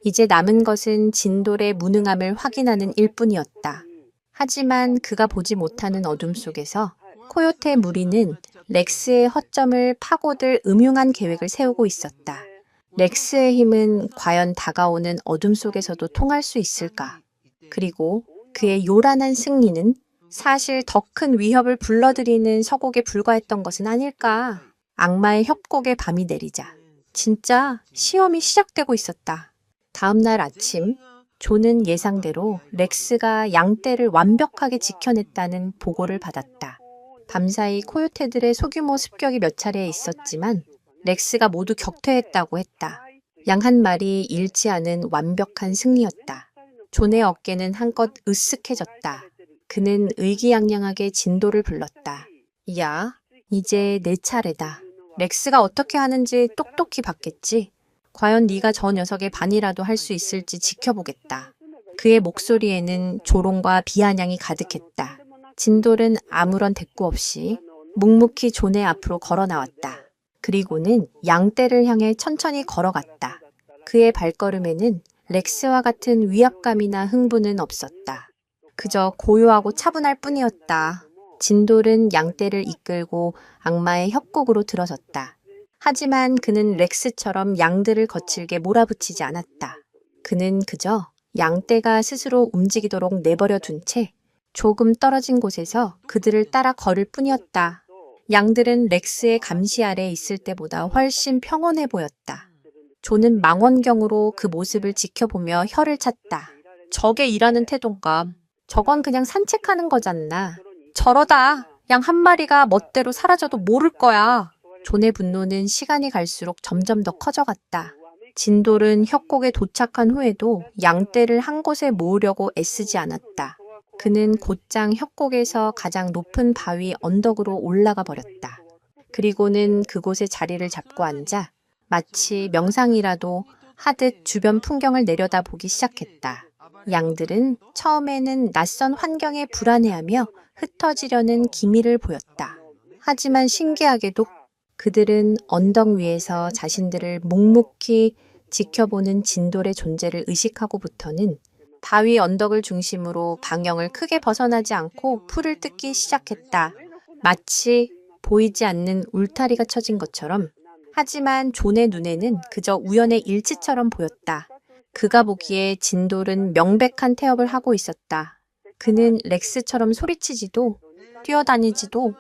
이제 남은 것은 진돌의 무능함을 확인하는 일뿐이었다. 하지만 그가 보지 못하는 어둠 속에서 코요테 무리는 렉스의 허점을 파고들 음흉한 계획을 세우고 있었다. 렉스의 힘은 과연 다가오는 어둠 속에서도 통할 수 있을까? 그리고 그의 요란한 승리는 사실 더 큰 위협을 불러들이는 서곡에 불과했던 것은 아닐까? 악마의 협곡에 밤이 내리자 진짜 시험이 시작되고 있었다. 다음 날 아침 존은 예상대로 렉스가 양떼를 완벽하게 지켜냈다는 보고를 받았다. 밤사이 코요테들의 소규모 습격이 몇 차례 있었지만 렉스가 모두 격퇴했다고 했다. 양 한 마리 잃지 않은 완벽한 승리였다. 존의 어깨는 한껏 으쓱해졌다. 그는 의기양양하게 진도를 불렀다. 야, 이제 내 차례다. 렉스가 어떻게 하는지 똑똑히 봤겠지? 과연 네가 저 녀석의 반이라도 할 수 있을지 지켜보겠다. 그의 목소리에는 조롱과 비아냥이 가득했다. 진돌은 아무런 대꾸 없이 묵묵히 존의 앞으로 걸어 나왔다. 그리고는 양떼를 향해 천천히 걸어갔다. 그의 발걸음에는 렉스와 같은 위압감이나 흥분은 없었다. 그저 고요하고 차분할 뿐이었다. 진돌은 양떼를 이끌고 악마의 협곡으로 들어섰다. 하지만 그는 렉스처럼 양들을 거칠게 몰아붙이지 않았다. 그는 그저 양떼가 스스로 움직이도록 내버려 둔 채 조금 떨어진 곳에서 그들을 따라 걸을 뿐이었다. 양들은 렉스의 감시 아래 있을 때보다 훨씬 평온해 보였다. 존은 망원경으로 그 모습을 지켜보며 혀를 찼다. 저게 일하는 태동가. 저건 그냥 산책하는 거잖나. 저러다 양 한 마리가 멋대로 사라져도 모를 거야. 존의 분노는 시간이 갈수록 점점 더 커져갔다. 진돌은 협곡에 도착한 후에도 양떼를 한 곳에 모으려고 애쓰지 않았다. 그는 곧장 협곡에서 가장 높은 바위 언덕으로 올라가 버렸다. 그리고는 그곳에 자리를 잡고 앉아 마치 명상이라도 하듯 주변 풍경을 내려다보기 시작했다. 양들은 처음에는 낯선 환경에 불안해하며 흩어지려는 기미를 보였다. 하지만 신기하게도 그들은 언덕 위에서 자신들을 묵묵히 지켜보는 진돌의 존재를 의식하고부터는 바위 언덕을 중심으로 방향을 크게 벗어나지 않고 풀을 뜯기 시작했다. 마치 보이지 않는 울타리가 쳐진 것처럼. 하지만 존의 눈에는 그저 우연의 일치처럼 보였다. 그가 보기에 진돌은 명백한 태업을 하고 있었다. 그는 렉스처럼 소리치지도 뛰어다니지도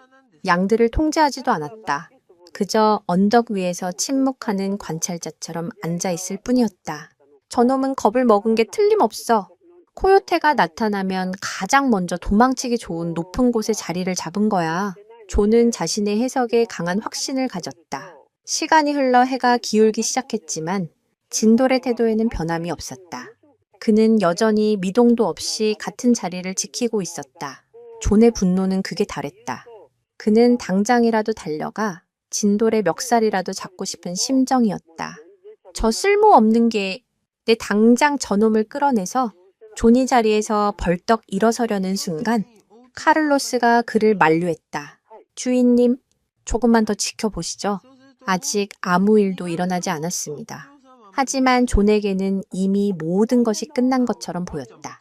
양들을 통제하지도 않았다. 그저 언덕 위에서 침묵하는 관찰자처럼 앉아있을 뿐이었다. 저놈은 겁을 먹은 게 틀림없어. 코요테가 나타나면 가장 먼저 도망치기 좋은 높은 곳에 자리를 잡은 거야. 존은 자신의 해석에 강한 확신을 가졌다. 시간이 흘러 해가 기울기 시작했지만 진돌의 태도에는 변함이 없었다. 그는 여전히 미동도 없이 같은 자리를 지키고 있었다. 존의 분노는 극에 달했다. 그는 당장이라도 달려가 진돌의 멱살이라도 잡고 싶은 심정이었다. 저 쓸모없는 게 내 당장 저놈을 끌어내서 존이 자리에서 벌떡 일어서려는 순간 카를로스가 그를 만류했다. 주인님, 조금만 더 지켜보시죠. 아직 아무 일도 일어나지 않았습니다. 하지만 존에게는 이미 모든 것이 끝난 것처럼 보였다.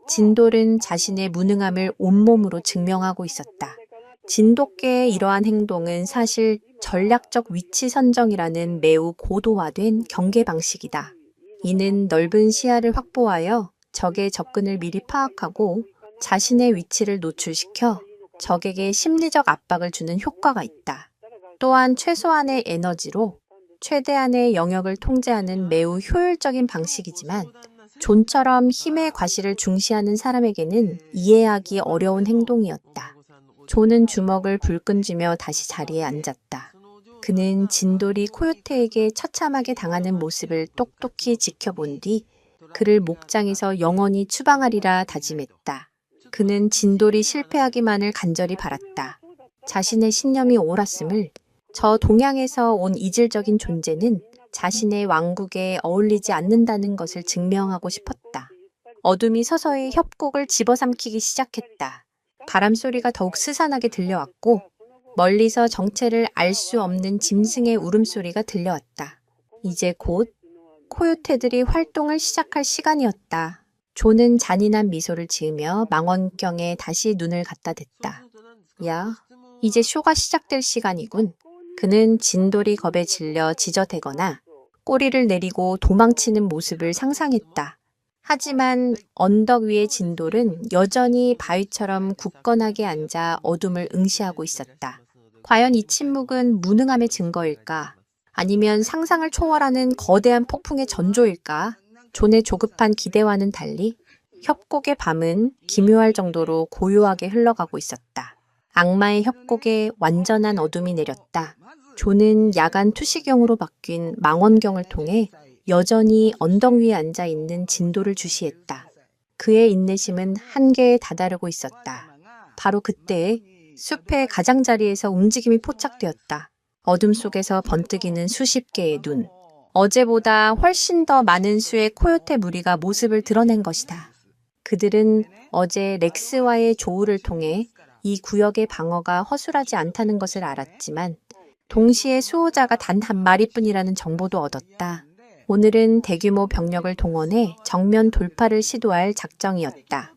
진돌은 자신의 무능함을 온몸으로 증명하고 있었다. 진돗개의 이러한 행동은 사실 전략적 위치 선정이라는 매우 고도화된 경계 방식이다. 이는 넓은 시야를 확보하여 적의 접근을 미리 파악하고 자신의 위치를 노출시켜 적에게 심리적 압박을 주는 효과가 있다. 또한 최소한의 에너지로 최대한의 영역을 통제하는 매우 효율적인 방식이지만 존처럼 힘의 과시를 중시하는 사람에게는 이해하기 어려운 행동이었다. 존은 주먹을 불끈 쥐며 다시 자리에 앉았다. 그는 진돌이 코요테에게 처참하게 당하는 모습을 똑똑히 지켜본 뒤 그를 목장에서 영원히 추방하리라 다짐했다. 그는 진돌이 실패하기만을 간절히 바랐다. 자신의 신념이 옳았음을, 저 동양에서 온 이질적인 존재는 자신의 왕국에 어울리지 않는다는 것을 증명하고 싶었다. 어둠이 서서히 협곡을 집어삼키기 시작했다. 바람소리가 더욱 스산하게 들려왔고 멀리서 정체를 알 수 없는 짐승의 울음소리가 들려왔다. 이제 곧 코요테들이 활동을 시작할 시간이었다. 존은 잔인한 미소를 지으며 망원경에 다시 눈을 갖다 댔다. 야, 이제 쇼가 시작될 시간이군. 그는 진돌이 겁에 질려 지저대거나 꼬리를 내리고 도망치는 모습을 상상했다. 하지만 언덕 위의 진돌은 여전히 바위처럼 굳건하게 앉아 어둠을 응시하고 있었다. 과연 이 침묵은 무능함의 증거일까? 아니면 상상을 초월하는 거대한 폭풍의 전조일까? 존의 조급한 기대와는 달리 협곡의 밤은 기묘할 정도로 고요하게 흘러가고 있었다. 악마의 협곡에 완전한 어둠이 내렸다. 존은 야간 투시경으로 바뀐 망원경을 통해 여전히 언덕 위에 앉아있는 진돌을 주시했다. 그의 인내심은 한계에 다다르고 있었다. 바로 그때 숲의 가장자리에서 움직임이 포착되었다. 어둠 속에서 번뜩이는 수십 개의 눈. 어제보다 훨씬 더 많은 수의 코요테 무리가 모습을 드러낸 것이다. 그들은 어제 렉스와의 조우를 통해 이 구역의 방어가 허술하지 않다는 것을 알았지만 동시에 수호자가 단 한 마리뿐이라는 정보도 얻었다. 오늘은 대규모 병력을 동원해 정면 돌파를 시도할 작정이었다.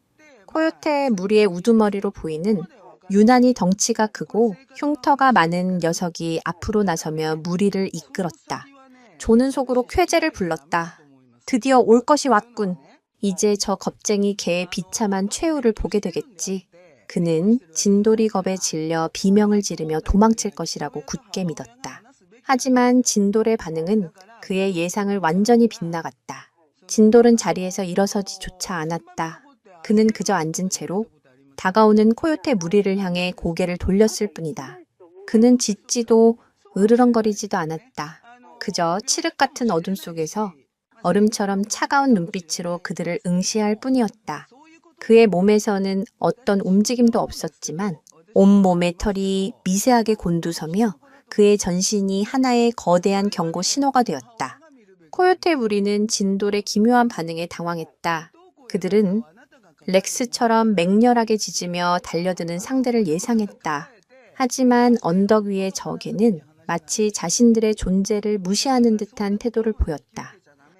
코요테 무리의 우두머리로 보이는 유난히 덩치가 크고 흉터가 많은 녀석이 앞으로 나서며 무리를 이끌었다. 존은 속으로 쾌재를 불렀다. 드디어 올 것이 왔군. 이제 저 겁쟁이 개의 비참한 최후를 보게 되겠지. 그는 진돌이 겁에 질려 비명을 지르며 도망칠 것이라고 굳게 믿었다. 하지만 진돌의 반응은 그의 예상을 완전히 빗나갔다. 진돌은 자리에서 일어서지조차 않았다. 그는 그저 앉은 채로 다가오는 코요테 무리를 향해 고개를 돌렸을 뿐이다. 그는 짖지도 으르렁거리지도 않았다. 그저 칠흑 같은 어둠 속에서 얼음처럼 차가운 눈빛으로 그들을 응시할 뿐이었다. 그의 몸에서는 어떤 움직임도 없었지만 온몸의 털이 미세하게 곤두서며 그의 전신이 하나의 거대한 경고 신호가 되었다. 코요테 무리는 진돌의 기묘한 반응에 당황했다. 그들은 렉스처럼 맹렬하게 짖으며 달려드는 상대를 예상했다. 하지만 언덕 위의 적에는 마치 자신들의 존재를 무시하는 듯한 태도를 보였다.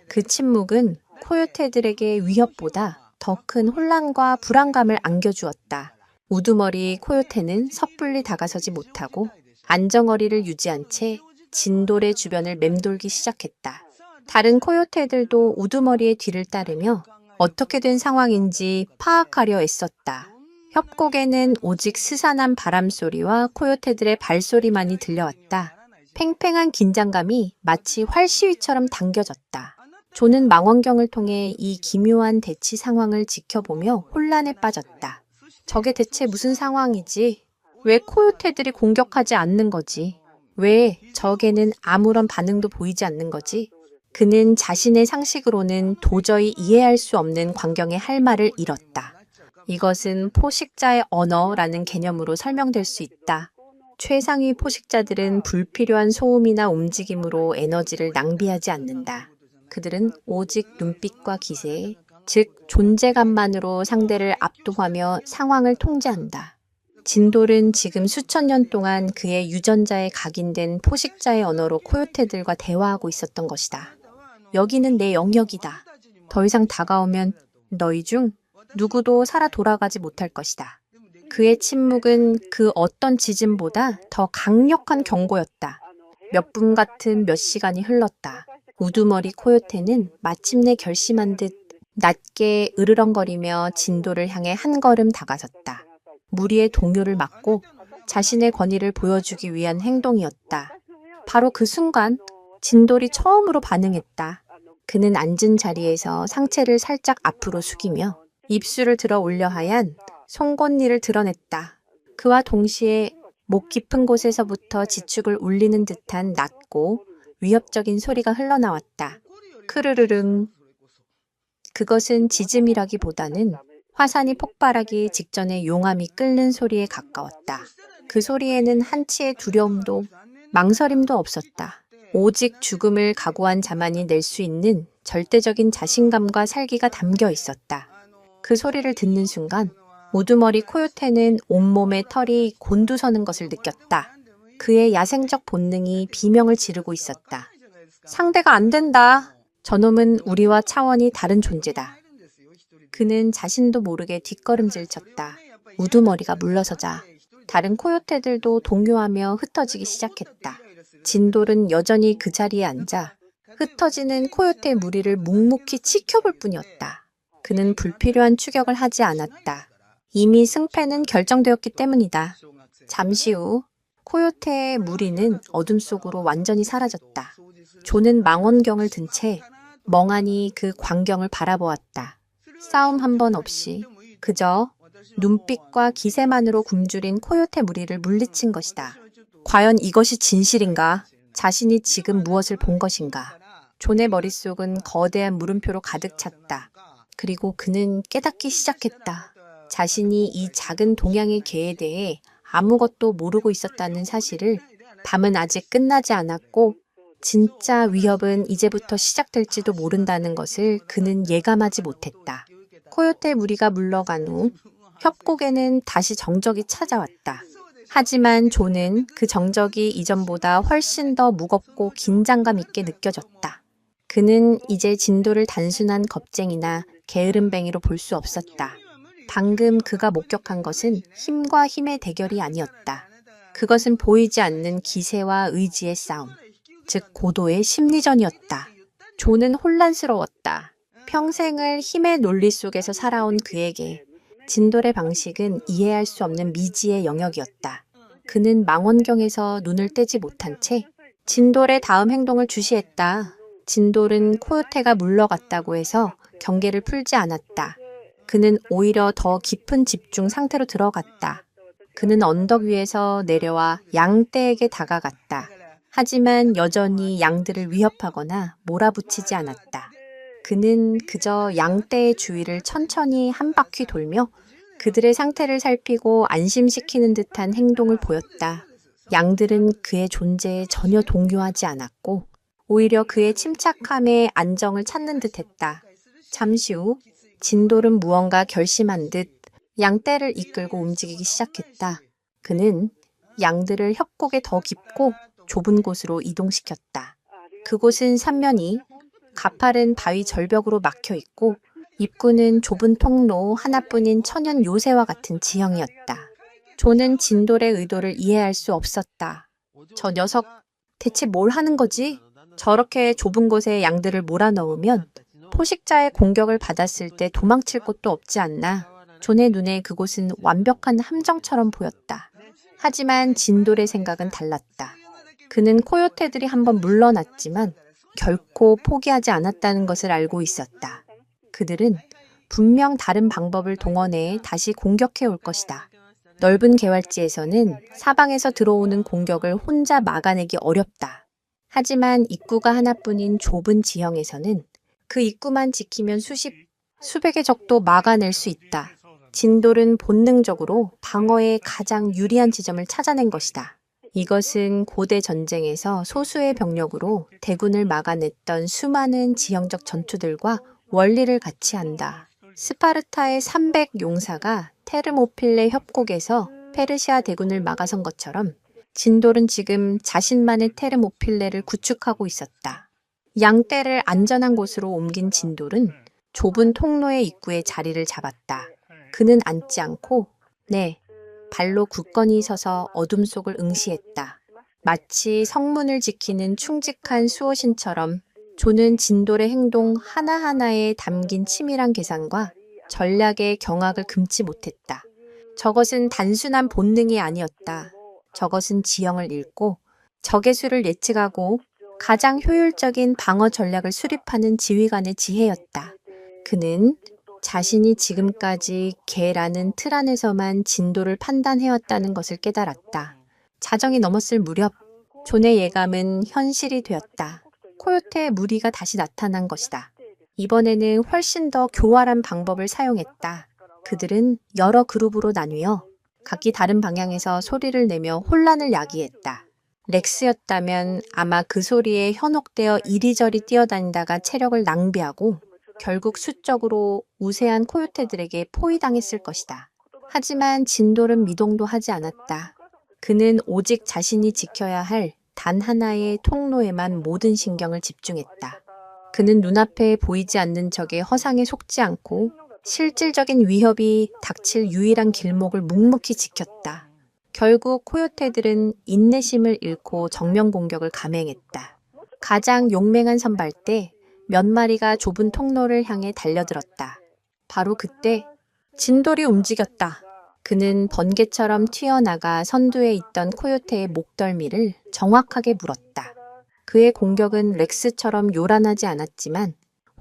그 침묵은 코요테들에게 위협보다 더 큰 혼란과 불안감을 안겨주었다. 우두머리 코요테는 섣불리 다가서지 못하고 안정거리를 유지한 채 진돌의 주변을 맴돌기 시작했다. 다른 코요테들도 우두머리의 뒤를 따르며 어떻게 된 상황인지 파악하려 애썼다. 협곡에는 오직 스산한 바람소리와 코요테들의 발소리만이 들려왔다. 팽팽한 긴장감이 마치 활시위처럼 당겨졌다. 조는 망원경을 통해 이 기묘한 대치 상황을 지켜보며 혼란에 빠졌다. 저게 대체 무슨 상황이지? 왜 코요테들이 공격하지 않는 거지? 왜 적에는 아무런 반응도 보이지 않는 거지? 그는 자신의 상식으로는 도저히 이해할 수 없는 광경의 할 말을 잃었다. 이것은 포식자의 언어라는 개념으로 설명될 수 있다. 최상위 포식자들은 불필요한 소음이나 움직임으로 에너지를 낭비하지 않는다. 그들은 오직 눈빛과 기세, 즉 존재감만으로 상대를 압도하며 상황을 통제한다. 진돌은 지금 수천 년 동안 그의 유전자에 각인된 포식자의 언어로 코요테들과 대화하고 있었던 것이다. 여기는 내 영역이다. 더 이상 다가오면 너희 중 누구도 살아 돌아가지 못할 것이다. 그의 침묵은 그 어떤 지진보다 더 강력한 경고였다. 몇 분 같은 몇 시간이 흘렀다. 우두머리 코요테는 마침내 결심한 듯 낮게 으르렁거리며 진돌을 향해 한 걸음 다가섰다. 무리의 동요를 막고 자신의 권위를 보여주기 위한 행동이었다. 바로 그 순간 진돌이 처음으로 반응했다. 그는 앉은 자리에서 상체를 살짝 앞으로 숙이며 입술을 들어 올려 하얀 송곳니를 드러냈다. 그와 동시에 목 깊은 곳에서부터 지축을 울리는 듯한 낮고 위협적인 소리가 흘러나왔다. 크르르릉. 그것은 지짐이라기보다는 화산이 폭발하기 직전에 용암이 끓는 소리에 가까웠다. 그 소리에는 한치의 두려움도 망설임도 없었다. 오직 죽음을 각오한 자만이 낼 수 있는 절대적인 자신감과 살기가 담겨 있었다. 그 소리를 듣는 순간 우두머리 코요테는 온몸의 털이 곤두서는 것을 느꼈다. 그의 야생적 본능이 비명을 지르고 있었다. 상대가 안 된다. 저놈은 우리와 차원이 다른 존재다. 그는 자신도 모르게 뒷걸음질 쳤다. 우두머리가 물러서자 다른 코요테들도 동요하며 흩어지기 시작했다. 진돌은 여전히 그 자리에 앉아 흩어지는 코요테 무리를 묵묵히 지켜볼 뿐이었다. 그는 불필요한 추격을 하지 않았다. 이미 승패는 결정되었기 때문이다. 잠시 후 코요테의 무리는 어둠 속으로 완전히 사라졌다. 조는 망원경을 든 채 멍하니 그 광경을 바라보았다. 싸움 한 번 없이 그저 눈빛과 기세만으로 굶주린 코요테 무리를 물리친 것이다. 과연 이것이 진실인가? 자신이 지금 무엇을 본 것인가? 존의 머릿속은 거대한 물음표로 가득 찼다. 그리고 그는 깨닫기 시작했다. 자신이 이 작은 동양의 개에 대해 아무것도 모르고 있었다는 사실을. 밤은 아직 끝나지 않았고 진짜 위협은 이제부터 시작될지도 모른다는 것을 그는 예감하지 못했다. 코요테 무리가 물러간 후 협곡에는 다시 정적이 찾아왔다. 하지만 조는 그 정적이 이전보다 훨씬 더 무겁고 긴장감 있게 느껴졌다. 그는 이제 진돌을 단순한 겁쟁이나 게으름뱅이로 볼 수 없었다. 방금 그가 목격한 것은 힘과 힘의 대결이 아니었다. 그것은 보이지 않는 기세와 의지의 싸움, 즉 고도의 심리전이었다. 조는 혼란스러웠다. 평생을 힘의 논리 속에서 살아온 그에게 진돌의 방식은 이해할 수 없는 미지의 영역이었다. 그는 망원경에서 눈을 떼지 못한 채 진돌의 다음 행동을 주시했다. 진돌은 코요테가 물러갔다고 해서 경계를 풀지 않았다. 그는 오히려 더 깊은 집중 상태로 들어갔다. 그는 언덕 위에서 내려와 양떼에게 다가갔다. 하지만 여전히 양들을 위협하거나 몰아붙이지 않았다. 그는 그저 양떼의 주위를 천천히 한 바퀴 돌며 그들의 상태를 살피고 안심시키는 듯한 행동을 보였다. 양들은 그의 존재에 전혀 동요하지 않았고 오히려 그의 침착함에 안정을 찾는 듯했다. 잠시 후 진돌은 무언가 결심한 듯 양떼를 이끌고 움직이기 시작했다. 그는 양들을 협곡의 더 깊고 좁은 곳으로 이동시켰다. 그곳은 삼면이 가파른 바위 절벽으로 막혀 있고 입구는 좁은 통로 하나뿐인 천연 요새와 같은 지형이었다. 조는 진돌의 의도를 이해할 수 없었다. 저 녀석 대체 뭘 하는 거지? 저렇게 좁은 곳에 양들을 몰아넣으면 포식자의 공격을 받았을 때 도망칠 곳도 없지 않나. 존의 눈에 그곳은 완벽한 함정처럼 보였다. 하지만 진돌의 생각은 달랐다. 그는 코요테들이 한번 물러났지만 결코 포기하지 않았다는 것을 알고 있었다. 그들은 분명 다른 방법을 동원해 다시 공격해 올 것이다. 넓은 개활지에서는 사방에서 들어오는 공격을 혼자 막아내기 어렵다. 하지만 입구가 하나뿐인 좁은 지형에서는 그 입구만 지키면 수백의 적도 막아낼 수 있다. 진돌은 본능적으로 방어에 가장 유리한 지점을 찾아낸 것이다. 이것은 고대 전쟁에서 소수의 병력으로 대군을 막아냈던 수많은 지형적 전투들과 원리를 같이 한다. 스파르타의 300 용사가 테르모필레 협곡에서 페르시아 대군을 막아선 것처럼 진돌은 지금 자신만의 테르모필레를 구축하고 있었다. 양떼를 안전한 곳으로 옮긴 진돌은 좁은 통로의 입구에 자리를 잡았다. 그는 앉지 않고 발로 굳건히 서서 어둠 속을 응시했다. 마치 성문을 지키는 충직한 수호신처럼 조는 진돌의 행동 하나하나에 담긴 치밀한 계산과 전략의 경악을 금치 못했다. 저것은 단순한 본능이 아니었다. 저것은 지형을 읽고 적의 수를 예측하고 가장 효율적인 방어 전략을 수립하는 지휘관의 지혜였다. 그는 자신이 지금까지 개라는 틀 안에서만 진도를 판단해왔다는 것을 깨달았다. 자정이 넘었을 무렵 존의 예감은 현실이 되었다. 코요테의 무리가 다시 나타난 것이다. 이번에는 훨씬 더 교활한 방법을 사용했다. 그들은 여러 그룹으로 나뉘어 각기 다른 방향에서 소리를 내며 혼란을 야기했다. 렉스였다면 아마 그 소리에 현혹되어 이리저리 뛰어다니다가 체력을 낭비하고 결국 수적으로 우세한 코요테들에게 포위당했을 것이다. 하지만 진돌은 미동도 하지 않았다. 그는 오직 자신이 지켜야 할 단 하나의 통로에만 모든 신경을 집중했다. 그는 눈앞에 보이지 않는 적의 허상에 속지 않고 실질적인 위협이 닥칠 유일한 길목을 묵묵히 지켰다. 결국 코요테들은 인내심을 잃고 정면 공격을 감행했다. 가장 용맹한 선발대 몇 마리가 좁은 통로를 향해 달려들었다. 바로 그때 진돌이 움직였다. 그는 번개처럼 튀어나가 선두에 있던 코요테의 목덜미를 정확하게 물었다. 그의 공격은 렉스처럼 요란하지 않았지만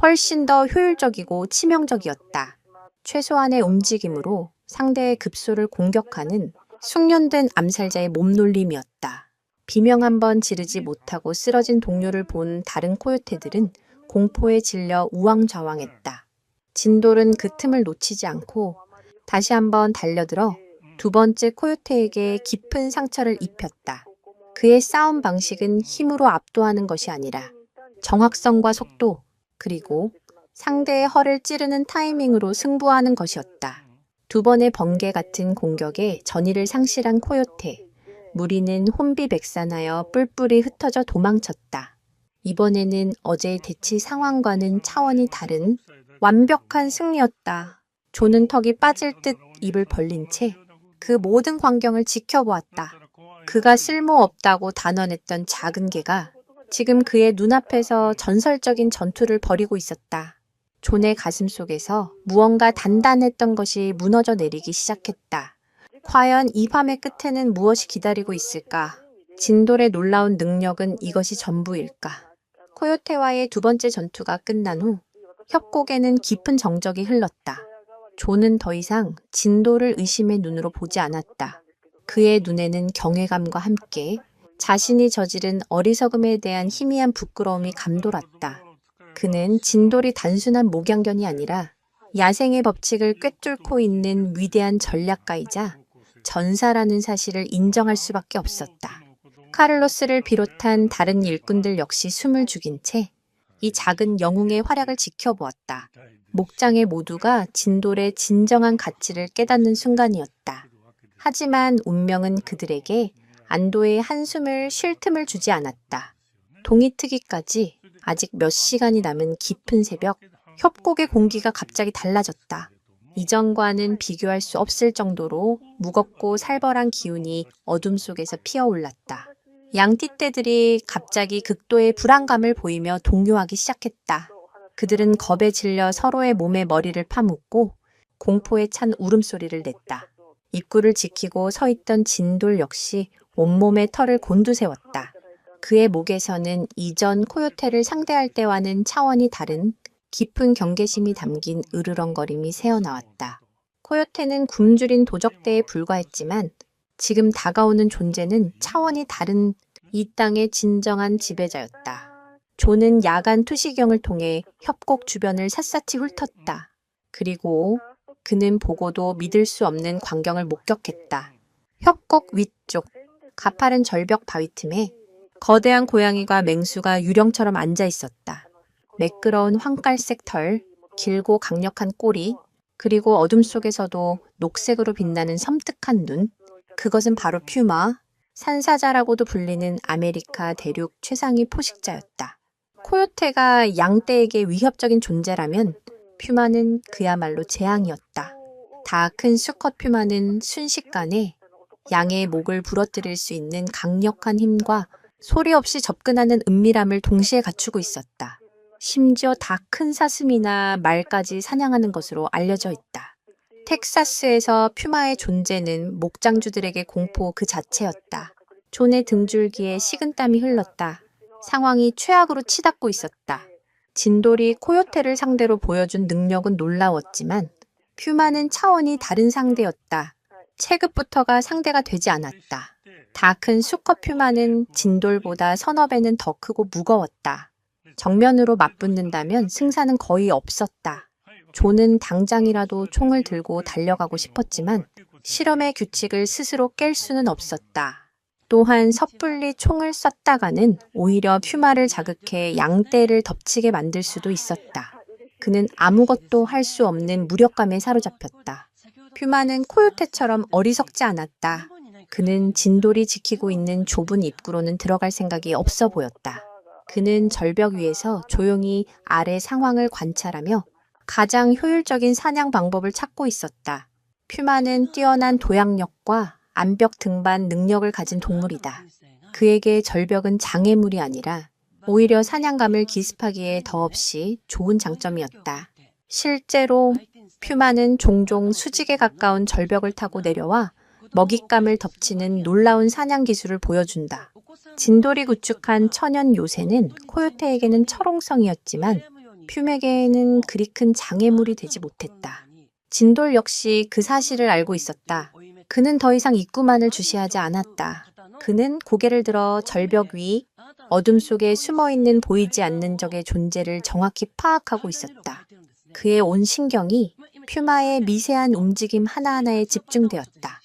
훨씬 더 효율적이고 치명적이었다. 최소한의 움직임으로 상대의 급소를 공격하는 숙련된 암살자의 몸놀림이었다. 비명 한 번 지르지 못하고 쓰러진 동료를 본 다른 코요테들은 공포에 질려 우왕좌왕했다. 진돌은 그 틈을 놓치지 않고 다시 한번 달려들어 두 번째 코요테에게 깊은 상처를 입혔다. 그의 싸움 방식은 힘으로 압도하는 것이 아니라 정확성과 속도, 그리고 상대의 허를 찌르는 타이밍으로 승부하는 것이었다. 두 번의 번개 같은 공격에 전의를 상실한 코요테. 무리는 혼비백산하여 뿔뿔이 흩어져 도망쳤다. 이번에는 어제의 대치 상황과는 차원이 다른 완벽한 승리였다. 조는 턱이 빠질 듯 입을 벌린 채 그 모든 광경을 지켜보았다. 그가 쓸모없다고 단언했던 작은 개가 지금 그의 눈앞에서 전설적인 전투를 벌이고 있었다. 존의 가슴 속에서 무언가 단단했던 것이 무너져 내리기 시작했다. 과연 이 밤의 끝에는 무엇이 기다리고 있을까? 진돌의 놀라운 능력은 이것이 전부일까? 코요테와의 두 번째 전투가 끝난 후 협곡에는 깊은 정적이 흘렀다. 존은 더 이상 진돌을 의심의 눈으로 보지 않았다. 그의 눈에는 경외감과 함께 자신이 저지른 어리석음에 대한 희미한 부끄러움이 감돌았다. 그는 진돌이 단순한 목양견이 아니라 야생의 법칙을 꿰뚫고 있는 위대한 전략가이자 전사라는 사실을 인정할 수밖에 없었다. 카를로스를 비롯한 다른 일꾼들 역시 숨을 죽인 채 이 작은 영웅의 활약을 지켜보았다. 목장의 모두가 진돌의 진정한 가치를 깨닫는 순간이었다. 하지만 운명은 그들에게 안도의 한숨을 쉴 틈을 주지 않았다. 동이 트기까지 아직 몇 시간이 남은 깊은 새벽, 협곡의 공기가 갑자기 달라졌다. 이전과는 비교할 수 없을 정도로 무겁고 살벌한 기운이 어둠 속에서 피어올랐다. 양띠떼들이 갑자기 극도의 불안감을 보이며 동요하기 시작했다. 그들은 겁에 질려 서로의 몸에 머리를 파묻고 공포에 찬 울음소리를 냈다. 입구를 지키고 서 있던 진돌 역시 온몸에 털을 곤두세웠다. 그의 목에서는 이전 코요테를 상대할 때와는 차원이 다른 깊은 경계심이 담긴 으르렁거림이 새어나왔다. 코요테는 굶주린 도적대에 불과했지만 지금 다가오는 존재는 차원이 다른 이 땅의 진정한 지배자였다. 존은 야간 투시경을 통해 협곡 주변을 샅샅이 훑었다. 그리고 그는 보고도 믿을 수 없는 광경을 목격했다. 협곡 위쪽, 가파른 절벽 바위 틈에 거대한 고양이가 맹수가 유령처럼 앉아 있었다. 매끄러운 황갈색 털, 길고 강력한 꼬리, 그리고 어둠 속에서도 녹색으로 빛나는 섬뜩한 눈. 그것은 바로 퓨마, 산사자라고도 불리는 아메리카 대륙 최상위 포식자였다. 코요테가 양떼에게 위협적인 존재라면 퓨마는 그야말로 재앙이었다. 다 큰 수컷 퓨마는 순식간에 양의 목을 부러뜨릴 수 있는 강력한 힘과 소리 없이 접근하는 은밀함을 동시에 갖추고 있었다. 심지어 다 큰 사슴이나 말까지 사냥하는 것으로 알려져 있다. 텍사스에서 퓨마의 존재는 목장주들에게 공포 그 자체였다. 존의 등줄기에 식은땀이 흘렀다. 상황이 최악으로 치닫고 있었다. 진돌이 코요테를 상대로 보여준 능력은 놀라웠지만 퓨마는 차원이 다른 상대였다. 체급부터가 상대가 되지 않았다. 다 큰 수컷 퓨마는 진돌보다 서너 배는 더 크고 무거웠다. 정면으로 맞붙는다면 승산은 거의 없었다. 존은 당장이라도 총을 들고 달려가고 싶었지만 실험의 규칙을 스스로 깰 수는 없었다. 또한 섣불리 총을 쐈다가는 오히려 퓨마를 자극해 양떼를 덮치게 만들 수도 있었다. 그는 아무것도 할 수 없는 무력감에 사로잡혔다. 퓨마는 코요테처럼 어리석지 않았다. 그는 진돌이 지키고 있는 좁은 입구로는 들어갈 생각이 없어 보였다. 그는 절벽 위에서 조용히 아래 상황을 관찰하며 가장 효율적인 사냥 방법을 찾고 있었다. 퓨마는 뛰어난 도약력과 암벽 등반 능력을 가진 동물이다. 그에게 절벽은 장애물이 아니라 오히려 사냥감을 기습하기에 더없이 좋은 장점이었다. 실제로 퓨마는 종종 수직에 가까운 절벽을 타고 내려와 먹잇감을 덮치는 놀라운 사냥 기술을 보여준다. 진돌이 구축한 천연 요새는 코요테에게는 철옹성이었지만 퓨맥에게는 그리 큰 장애물이 되지 못했다. 진돌 역시 그 사실을 알고 있었다. 그는 더 이상 입구만을 주시하지 않았다. 그는 고개를 들어 절벽 위, 어둠 속에 숨어있는 보이지 않는 적의 존재를 정확히 파악하고 있었다. 그의 온 신경이 퓨마의 미세한 움직임 하나하나에 집중되었다.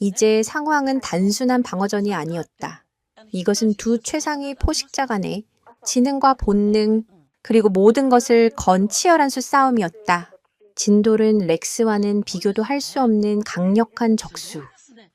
이제 상황은 단순한 방어전이 아니었다. 이것은 두 최상위 포식자 간의 지능과 본능, 그리고 모든 것을 건 치열한 수싸움이었다. 진돌은 렉스와는 비교도 할 수 없는 강력한 적수,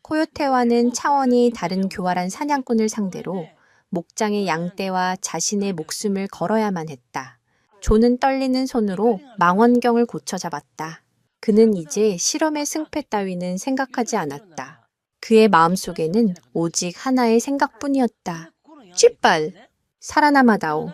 코요테와는 차원이 다른 교활한 사냥꾼을 상대로 목장의 양떼와 자신의 목숨을 걸어야만 했다. 존은 떨리는 손으로 망원경을 고쳐 잡았다. 그는 이제 실험의 승패 따위는 생각하지 않았다. 그의 마음속에는 오직 하나의 생각뿐이었다. 쥐빨! 살아남아다오.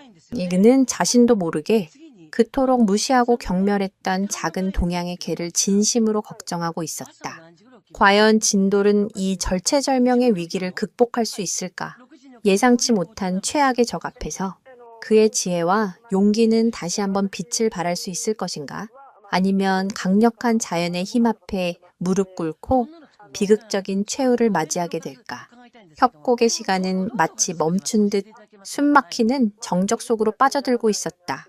그는 자신도 모르게 그토록 무시하고 경멸했던 작은 동양의 개를 진심으로 걱정하고 있었다. 과연 진돌은 이 절체절명의 위기를 극복할 수 있을까? 예상치 못한 최악의 적 앞에서 그의 지혜와 용기는 다시 한번 빛을 발할 수 있을 것인가? 아니면 강력한 자연의 힘 앞에 무릎 꿇고 비극적인 최후를 맞이하게 될까? 협곡의 시간은 마치 멈춘 듯 숨막히는 정적 속으로 빠져들고 있었다.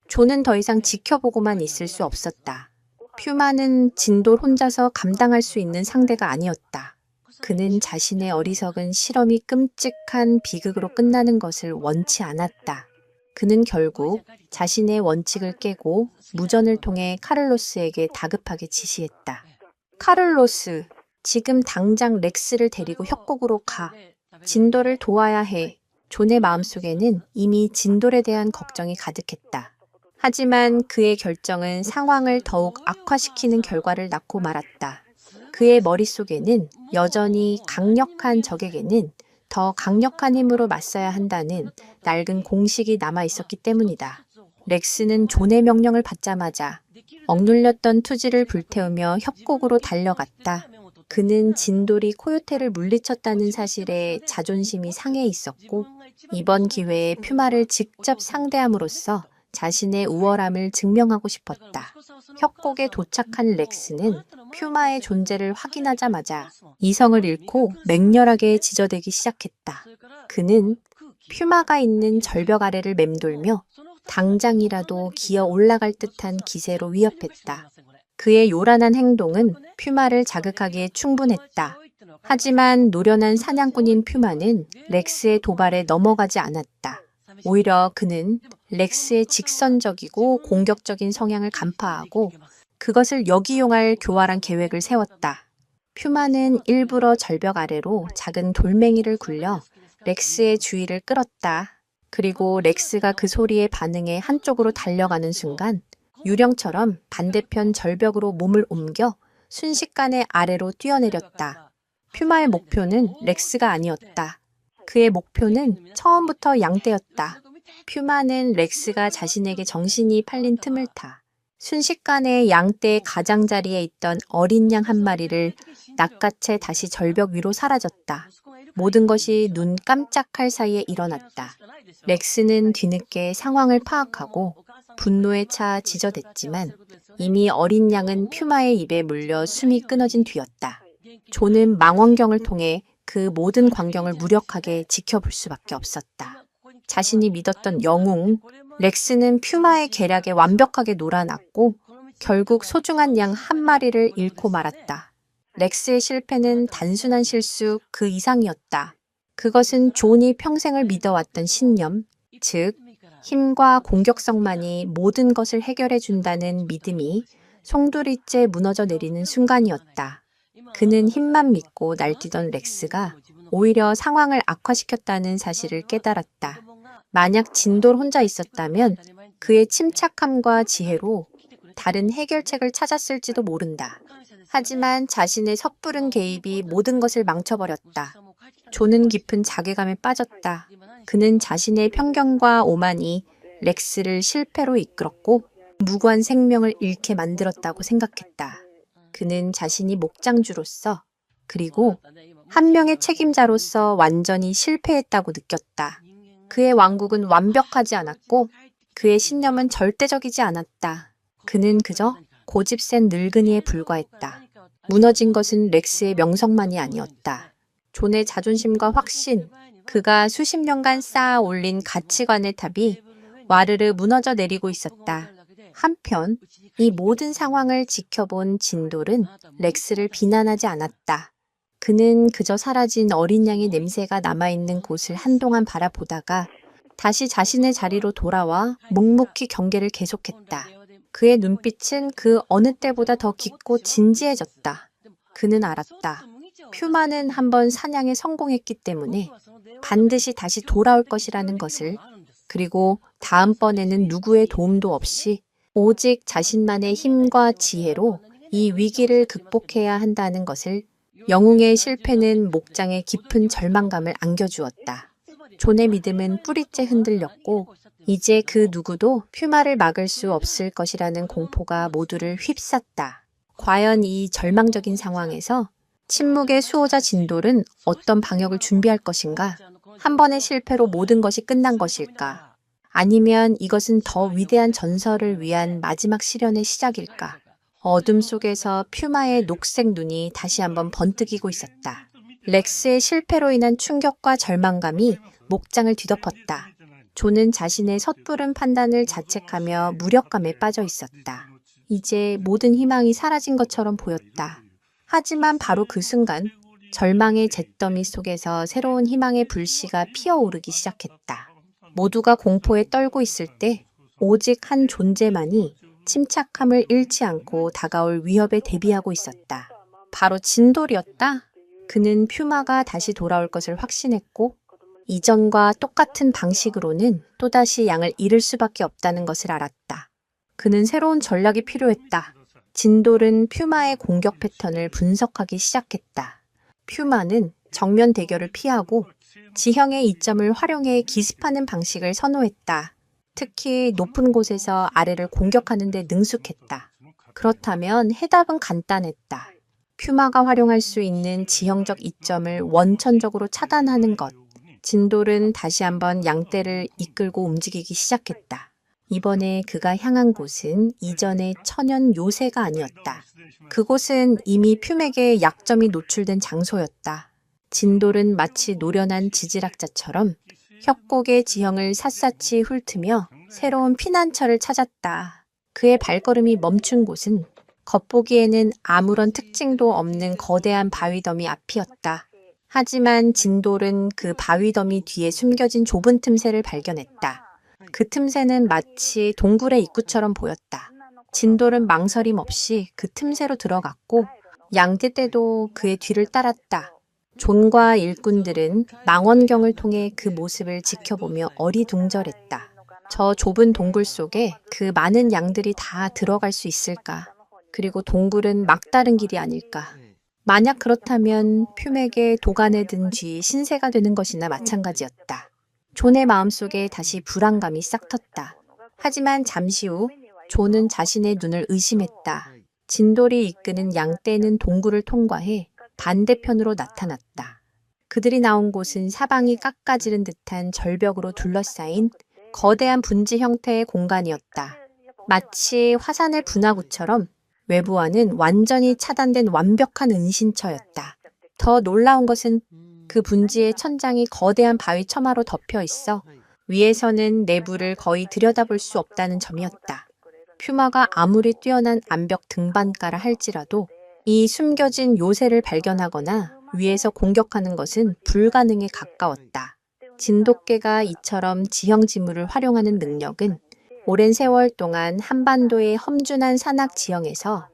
존은 더 이상 지켜보고만 있을 수 없었다. 퓨마는 진돌 혼자서 감당할 수 있는 상대가 아니었다. 그는 자신의 어리석은 실험이 끔찍한 비극으로 끝나는 것을 원치 않았다. 그는 결국 자신의 원칙을 깨고 무전을 통해 카를로스에게 다급하게 지시했다. 카를로스, 지금 당장 렉스를 데리고 협곡으로 가. 진돌을 도와야 해. 존의 마음속에는 이미 진돌에 대한 걱정이 가득했다. 하지만 그의 결정은 상황을 더욱 악화시키는 결과를 낳고 말았다. 그의 머릿속에는 여전히 강력한 적에게는 더 강력한 힘으로 맞서야 한다는 낡은 공식이 남아 있었기 때문이다. 렉스는 존의 명령을 받자마자 억눌렸던 투지를 불태우며 협곡으로 달려갔다. 그는 진돌이 코요테를 물리쳤다는 사실에 자존심이 상해 있었고 이번 기회에 퓨마를 직접 상대함으로써 자신의 우월함을 증명하고 싶었다. 협곡에 도착한 렉스는 퓨마의 존재를 확인하자마자 이성을 잃고 맹렬하게 지저대기 시작했다. 그는 퓨마가 있는 절벽 아래를 맴돌며 당장이라도 기어 올라갈 듯한 기세로 위협했다. 그의 요란한 행동은 퓨마를 자극하기에 충분했다. 하지만 노련한 사냥꾼인 퓨마는 렉스의 도발에 넘어가지 않았다. 오히려 그는 렉스의 직선적이고 공격적인 성향을 간파하고 그것을 역이용할 교활한 계획을 세웠다. 퓨마는 일부러 절벽 아래로 작은 돌멩이를 굴려 렉스의 주의를 끌었다. 그리고 렉스가 그 소리에 반응해 한쪽으로 달려가는 순간 유령처럼 반대편 절벽으로 몸을 옮겨 순식간에 아래로 뛰어내렸다. 퓨마의 목표는 렉스가 아니었다. 그의 목표는 처음부터 양떼였다. 퓨마는 렉스가 자신에게 정신이 팔린 틈을 타 순식간에 양떼의 가장자리에 있던 어린 양 한 마리를 낚아채 다시 절벽 위로 사라졌다. 모든 것이 눈 깜짝할 사이에 일어났다. 렉스는 뒤늦게 상황을 파악하고 분노에 차 지저댔지만 이미 어린 양은 퓨마의 입에 물려 숨이 끊어진 뒤였다. 존은 망원경을 통해 그 모든 광경을 무력하게 지켜볼 수밖에 없었다. 자신이 믿었던 영웅, 렉스는 퓨마의 계략에 완벽하게 놀아났고 결국 소중한 양 한 마리를 잃고 말았다. 렉스의 실패는 단순한 실수 그 이상이었다. 그것은 존이 평생을 믿어왔던 신념, 즉 힘과 공격성만이 모든 것을 해결해 준다는 믿음이 송두리째 무너져 내리는 순간이었다. 그는 힘만 믿고 날뛰던 렉스가 오히려 상황을 악화시켰다는 사실을 깨달았다. 만약 진돌 혼자 있었다면 그의 침착함과 지혜로 다른 해결책을 찾았을지도 모른다. 하지만 자신의 섣부른 개입이 모든 것을 망쳐버렸다. 존은 깊은 자괴감에 빠졌다. 그는 자신의 편견과 오만이 렉스를 실패로 이끌었고 무고한 생명을 잃게 만들었다고 생각했다. 그는 자신이 목장주로서 그리고 한 명의 책임자로서 완전히 실패했다고 느꼈다. 그의 왕국은 완벽하지 않았고 그의 신념은 절대적이지 않았다. 그는 그저 고집센 늙은이에 불과했다. 무너진 것은 렉스의 명성만이 아니었다. 존의 자존심과 확신, 그가 수십 년간 쌓아 올린 가치관의 탑이 와르르 무너져 내리고 있었다. 한편 이 모든 상황을 지켜본 진돌은 렉스를 비난하지 않았다. 그는 그저 사라진 어린 양의 냄새가 남아있는 곳을 한동안 바라보다가 다시 자신의 자리로 돌아와 묵묵히 경계를 계속했다. 그의 눈빛은 그 어느 때보다 더 깊고 진지해졌다. 그는 알았다. 퓨마는 한번 사냥에 성공했기 때문에 반드시 다시 돌아올 것이라는 것을, 그리고 다음번에는 누구의 도움도 없이 오직 자신만의 힘과 지혜로 이 위기를 극복해야 한다는 것을. 영웅의 실패는 목장에 깊은 절망감을 안겨주었다. 존의 믿음은 뿌리째 흔들렸고 이제 그 누구도 퓨마를 막을 수 없을 것이라는 공포가 모두를 휩쌌다. 과연 이 절망적인 상황에서 침묵의 수호자 진돌은 어떤 방역을 준비할 것인가? 한 번의 실패로 모든 것이 끝난 것일까? 아니면 이것은 더 위대한 전설을 위한 마지막 시련의 시작일까? 어둠 속에서 퓨마의 녹색 눈이 다시 한번 번뜩이고 있었다. 렉스의 실패로 인한 충격과 절망감이 목장을 뒤덮었다. 존은 자신의 섣부른 판단을 자책하며 무력감에 빠져 있었다. 이제 모든 희망이 사라진 것처럼 보였다. 하지만 바로 그 순간 절망의 잿더미 속에서 새로운 희망의 불씨가 피어오르기 시작했다. 모두가 공포에 떨고 있을 때 오직 한 존재만이 침착함을 잃지 않고 다가올 위협에 대비하고 있었다. 바로 진돌이었다. 그는 퓨마가 다시 돌아올 것을 확신했고 이전과 똑같은 방식으로는 또다시 양을 잃을 수밖에 없다는 것을 알았다. 그는 새로운 전략이 필요했다. 진돌은 퓨마의 공격 패턴을 분석하기 시작했다. 퓨마는 정면 대결을 피하고 지형의 이점을 활용해 기습하는 방식을 선호했다. 특히 높은 곳에서 아래를 공격하는 데 능숙했다. 그렇다면 해답은 간단했다. 퓨마가 활용할 수 있는 지형적 이점을 원천적으로 차단하는 것. 진돌은 다시 한번 양떼를 이끌고 움직이기 시작했다. 이번에 그가 향한 곳은 이전의 천연 요새가 아니었다. 그곳은 이미 퓨맥의 약점이 노출된 장소였다. 진돌은 마치 노련한 지질학자처럼 협곡의 지형을 샅샅이 훑으며 새로운 피난처를 찾았다. 그의 발걸음이 멈춘 곳은 겉보기에는 아무런 특징도 없는 거대한 바위더미 앞이었다. 하지만 진돌은 그 바위더미 뒤에 숨겨진 좁은 틈새를 발견했다. 그 틈새는 마치 동굴의 입구처럼 보였다. 진돌은 망설임 없이 그 틈새로 들어갔고 양떼떼도 그의 뒤를 따랐다. 존과 일꾼들은 망원경을 통해 그 모습을 지켜보며 어리둥절했다. 저 좁은 동굴 속에 그 많은 양들이 다 들어갈 수 있을까? 그리고 동굴은 막다른 길이 아닐까? 만약 그렇다면 퓨맥의 도간에 든 쥐 신세가 되는 것이나 마찬가지였다. 존의 마음속에 다시 불안감이 싹 텄다. 하지만 잠시 후 존은 자신의 눈을 의심했다. 진돌이 이끄는 양떼는 동굴을 통과해 반대편으로 나타났다. 그들이 나온 곳은 사방이 깎아지른 듯한 절벽으로 둘러싸인 거대한 분지 형태의 공간이었다. 마치 화산의 분화구처럼 외부와는 완전히 차단된 완벽한 은신처였다. 더 놀라운 것은 그 분지의 천장이 거대한 바위 처마로 덮여 있어 위에서는 내부를 거의 들여다볼 수 없다는 점이었다. 퓨마가 아무리 뛰어난 암벽 등반가라 할지라도 이 숨겨진 요새를 발견하거나 위에서 공격하는 것은 불가능에 가까웠다. 진돗개가 이처럼 지형지물을 활용하는 능력은 오랜 세월 동안 한반도의 험준한 산악 지형에서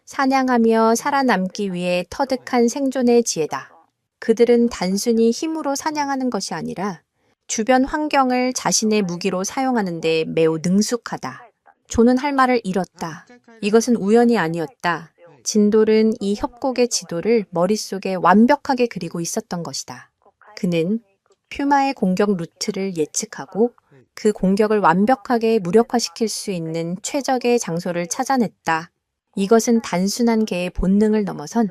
사냥하며 살아남기 위해 터득한 생존의 지혜다. 그들은 단순히 힘으로 사냥하는 것이 아니라 주변 환경을 자신의 무기로 사용하는 데 매우 능숙하다. 존은 할 말을 잃었다. 이것은 우연이 아니었다. 진돌은 이 협곡의 지도를 머릿속에 완벽하게 그리고 있었던 것이다. 그는 퓨마의 공격 루트를 예측하고 그 공격을 완벽하게 무력화시킬 수 있는 최적의 장소를 찾아냈다. 이것은 단순한 개의 본능을 넘어선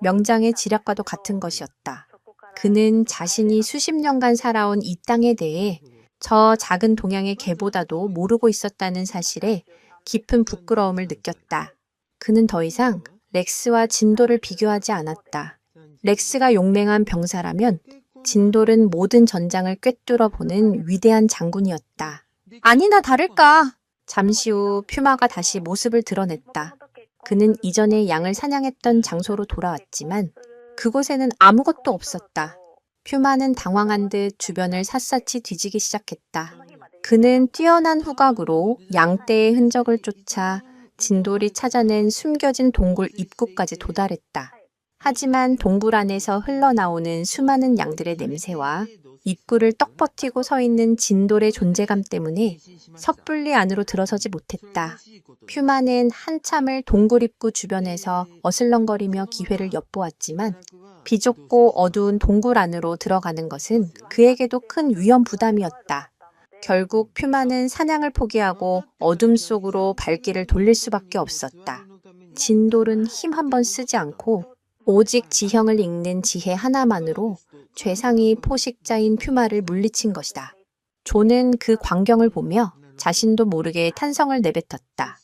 명장의 지략과도 같은 것이었다. 그는 자신이 수십 년간 살아온 이 땅에 대해 저 작은 동양의 개보다도 모르고 있었다는 사실에 깊은 부끄러움을 느꼈다. 그는 더 이상 렉스와 진돌을 비교하지 않았다. 렉스가 용맹한 병사라면 진돌은 모든 전장을 꿰뚫어 보는 위대한 장군이었다. 아니나 다를까. 잠시 후 퓨마가 다시 모습을 드러냈다. 그는 이전에 양을 사냥했던 장소로 돌아왔지만 그곳에는 아무것도 없었다. 퓨마는 당황한 듯 주변을 샅샅이 뒤지기 시작했다. 그는 뛰어난 후각으로 양떼의 흔적을 쫓아 진돌이 찾아낸 숨겨진 동굴 입구까지 도달했다. 하지만 동굴 안에서 흘러나오는 수많은 양들의 냄새와 입구를 떡 버티고 서 있는 진돌의 존재감 때문에 섣불리 안으로 들어서지 못했다. 퓨마는 한참을 동굴 입구 주변에서 어슬렁거리며 기회를 엿보았지만 비좁고 어두운 동굴 안으로 들어가는 것은 그에게도 큰 위험 부담이었다. 결국 퓨마는 사냥을 포기하고 어둠 속으로 발길을 돌릴 수밖에 없었다. 진돌은 힘 한 번 쓰지 않고 오직 지형을 읽는 지혜 하나만으로 죄상이 포식자인 퓨마를 물리친 것이다. 존은 그 광경을 보며 자신도 모르게 탄성을 내뱉었다.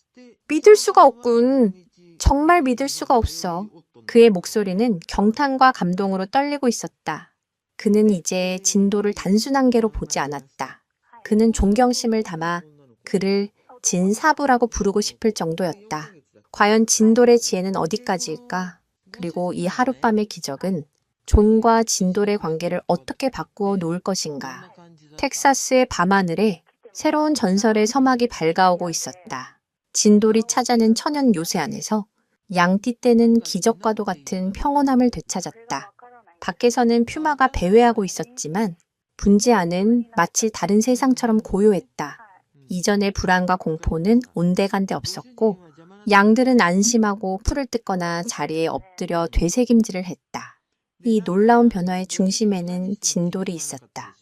믿을 수가 없군. 정말 믿을 수가 없어. 그의 목소리는 경탄과 감동으로 떨리고 있었다. 그는 이제 진돌을 단순한 개로 보지 않았다. 그는 존경심을 담아 그를 진사부라고 부르고 싶을 정도였다. 과연 진돌의 지혜는 어디까지일까? 그리고 이 하룻밤의 기적은 존과 진돌의 관계를 어떻게 바꾸어 놓을 것인가? 텍사스의 밤하늘에 새로운 전설의 서막이 밝아오고 있었다. 진돌이 찾아낸 천연 요새 안에서 양띠떼는 기적과도 같은 평온함을 되찾았다. 밖에서는 퓨마가 배회하고 있었지만 분지안은 마치 다른 세상처럼 고요했다. 이전의 불안과 공포는 온데간데 없었고 양들은 안심하고 풀을 뜯거나 자리에 엎드려 되새김질을 했다. 이 놀라운 변화의 중심에는 진돌이 있었다.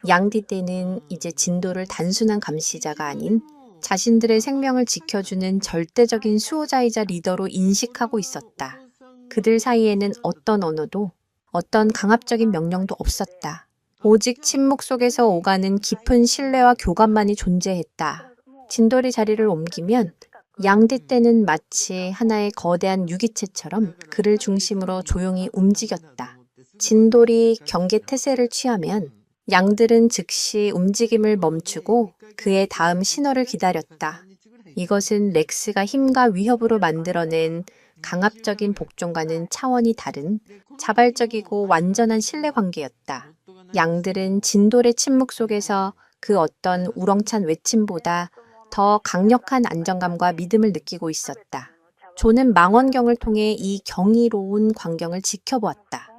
양띠 떼는 이제 진돌을 단순한 감시자가 아닌 자신들의 생명을 지켜주는 절대적인 수호자이자 리더로 인식하고 있었다. 그들 사이에는 어떤 언어도 어떤 강압적인 명령도 없었다. 오직 침묵 속에서 오가는 깊은 신뢰와 교감만이 존재했다. 진돌이 자리를 옮기면 양띠 떼는 마치 하나의 거대한 유기체처럼 그를 중심으로 조용히 움직였다. 진돌이 경계 태세를 취하면 양들은 즉시 움직임을 멈추고 그의 다음 신호를 기다렸다. 이것은 렉스가 힘과 위협으로 만들어낸 강압적인 복종과는 차원이 다른 자발적이고 완전한 신뢰 관계였다. 양들은 진돌의 침묵 속에서 그 어떤 우렁찬 외침보다 더 강력한 안정감과 믿음을 느끼고 있었다. 존은 망원경을 통해 이 경이로운 광경을 지켜보았다.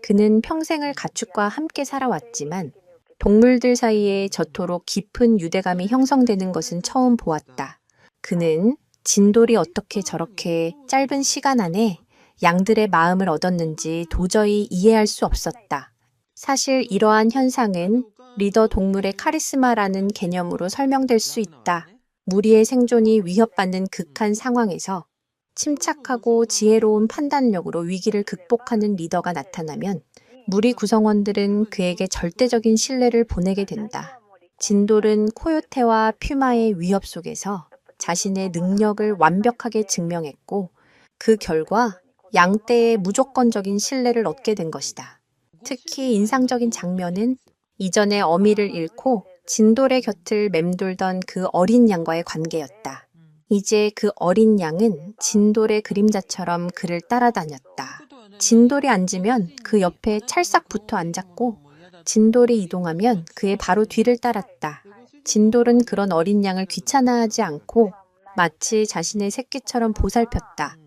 그는 평생을 가축과 함께 살아왔지만 동물들 사이에 저토록 깊은 유대감이 형성되는 것은 처음 보았다. 그는 진돌이 어떻게 저렇게 짧은 시간 안에 양들의 마음을 얻었는지 도저히 이해할 수 없었다. 사실 이러한 현상은 리더 동물의 카리스마라는 개념으로 설명될 수 있다. 무리의 생존이 위협받는 극한 상황에서 침착하고 지혜로운 판단력으로 위기를 극복하는 리더가 나타나면 무리 구성원들은 그에게 절대적인 신뢰를 보내게 된다. 진돌은 코요테와 퓨마의 위협 속에서 자신의 능력을 완벽하게 증명했고 그 결과 양떼의 무조건적인 신뢰를 얻게 된 것이다. 특히 인상적인 장면은 이전에 어미를 잃고 진돌의 곁을 맴돌던 그 어린 양과의 관계였다. 이제 그 어린 양은 진돌의 그림자처럼 그를 따라다녔다. 진돌이 앉으면 그 옆에 찰싹 붙어 앉았고 진돌이 이동하면 그의 바로 뒤를 따랐다. 진돌은 그런 어린 양을 귀찮아하지 않고 마치 자신의 새끼처럼 보살폈다.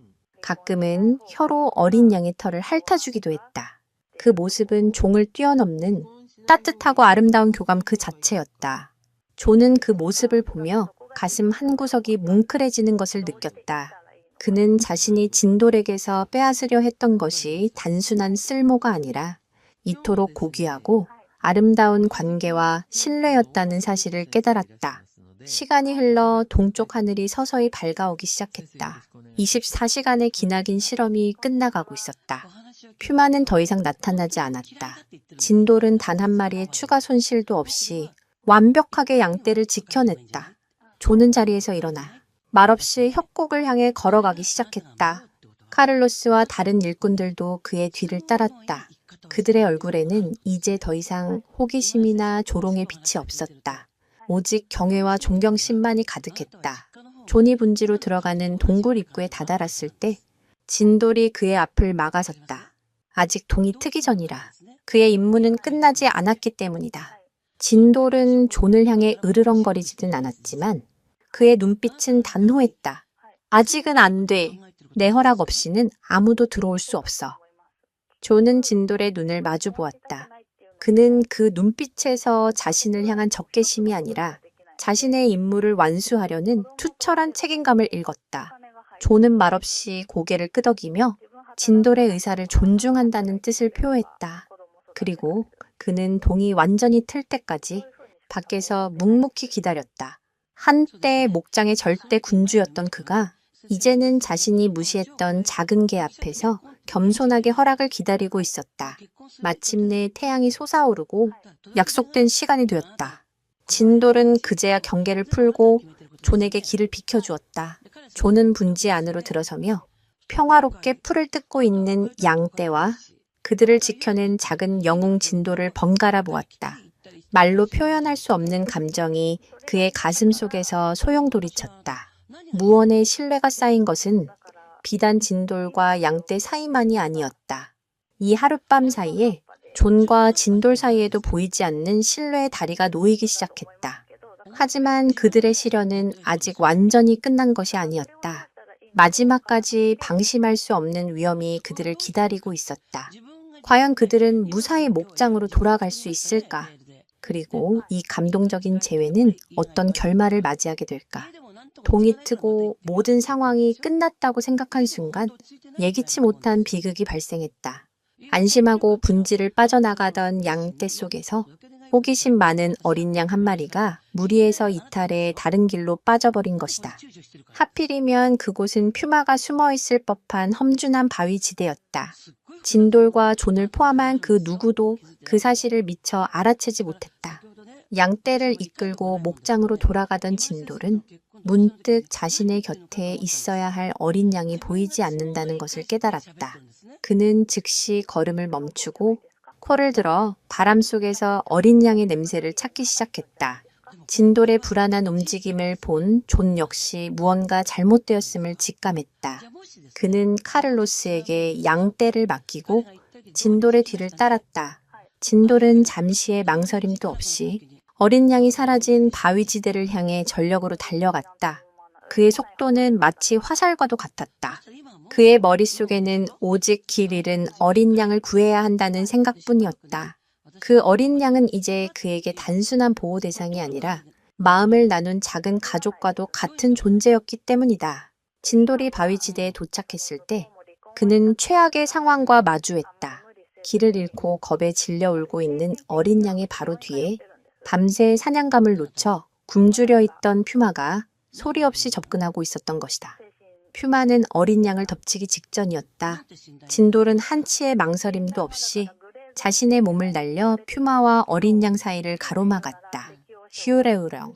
가끔은 혀로 어린 양의 털을 핥아주기도 했다. 그 모습은 종을 뛰어넘는 따뜻하고 아름다운 교감 그 자체였다. 존은 그 모습을 보며 가슴 한구석이 뭉클해지는 것을 느꼈다. 그는 자신이 진돌에게서 빼앗으려 했던 것이 단순한 쓸모가 아니라 이토록 고귀하고 아름다운 관계와 신뢰였다는 사실을 깨달았다. 시간이 흘러 동쪽 하늘이 서서히 밝아오기 시작했다. 24시간의 기나긴 실험이 끝나가고 있었다. 퓨마는 더 이상 나타나지 않았다. 진돌은 단 한 마리의 추가 손실도 없이 완벽하게 양떼를 지켜냈다. 조는 자리에서 일어나 말없이 협곡을 향해 걸어가기 시작했다. 카를로스와 다른 일꾼들도 그의 뒤를 따랐다. 그들의 얼굴에는 이제 더 이상 호기심이나 조롱의 빛이 없었다. 오직 경외와 존경심만이 가득했다. 존이 분지로 들어가는 동굴 입구에 다다랐을 때 진돌이 그의 앞을 막아섰다. 아직 동이 트기 전이라. 그의 임무는 끝나지 않았기 때문이다. 진돌은 존을 향해 으르렁거리지는 않았지만 그의 눈빛은 단호했다. 아직은 안 돼. 내 허락 없이는 아무도 들어올 수 없어. 존은 진돌의 눈을 마주 보았다. 그는 그 눈빛에서 자신을 향한 적개심이 아니라 자신의 임무를 완수하려는 투철한 책임감을 읽었다. 존은 말없이 고개를 끄덕이며 진돌의 의사를 존중한다는 뜻을 표했다. 그리고 그는 동이 완전히 틀 때까지 밖에서 묵묵히 기다렸다. 한때 목장의 절대 군주였던 그가 이제는 자신이 무시했던 작은 개 앞에서 겸손하게 허락을 기다리고 있었다. 마침내 태양이 솟아오르고 약속된 시간이 되었다. 진돌은 그제야 경계를 풀고 존에게 길을 비켜주었다. 존은 분지 안으로 들어서며 평화롭게 풀을 뜯고 있는 양떼와 그들을 지켜낸 작은 영웅 진돌을 번갈아 보았다. 말로 표현할 수 없는 감정이 그의 가슴 속에서 소용돌이쳤다. 무언의 신뢰가 쌓인 것은 비단 진돌과 양떼 사이만이 아니었다. 이 하룻밤 사이에 존과 진돌 사이에도 보이지 않는 신뢰의 다리가 놓이기 시작했다. 하지만 그들의 시련은 아직 완전히 끝난 것이 아니었다. 마지막까지 방심할 수 없는 위험이 그들을 기다리고 있었다. 과연 그들은 무사히 목장으로 돌아갈 수 있을까? 그리고 이 감동적인 재회는 어떤 결말을 맞이하게 될까? 동이 트고 모든 상황이 끝났다고 생각한 순간 예기치 못한 비극이 발생했다. 안심하고 분지를 빠져나가던 양떼 속에서 호기심 많은 어린 양 한 마리가 무리에서 이탈해 다른 길로 빠져버린 것이다. 하필이면 그곳은 퓨마가 숨어있을 법한 험준한 바위지대였다. 진돌과 존을 포함한 그 누구도 그 사실을 미처 알아채지 못했다. 양떼를 이끌고 목장으로 돌아가던 진돌은 문득 자신의 곁에 있어야 할 어린 양이 보이지 않는다는 것을 깨달았다. 그는 즉시 걸음을 멈추고 코를 들어 바람 속에서 어린 양의 냄새를 찾기 시작했다. 진돌의 불안한 움직임을 본 존 역시 무언가 잘못되었음을 직감했다. 그는 카를로스에게 양떼를 맡기고 진돌의 뒤를 따랐다. 진돌은 잠시의 망설임도 없이 어린 양이 사라진 바위지대를 향해 전력으로 달려갔다. 그의 속도는 마치 화살과도 같았다. 그의 머릿속에는 오직 길 잃은 어린 양을 구해야 한다는 생각뿐이었다. 그 어린 양은 이제 그에게 단순한 보호 대상이 아니라 마음을 나눈 작은 가족과도 같은 존재였기 때문이다. 진돌이 바위지대에 도착했을 때 그는 최악의 상황과 마주했다. 길을 잃고 겁에 질려 울고 있는 어린 양의 바로 뒤에 밤새 사냥감을 놓쳐 굶주려 있던 퓨마가 소리 없이 접근하고 있었던 것이다. 퓨마는 어린 양을 덮치기 직전이었다. 진돌은 한치의 망설임도 없이 자신의 몸을 날려 퓨마와 어린 양 사이를 가로막았다. 휴레우령.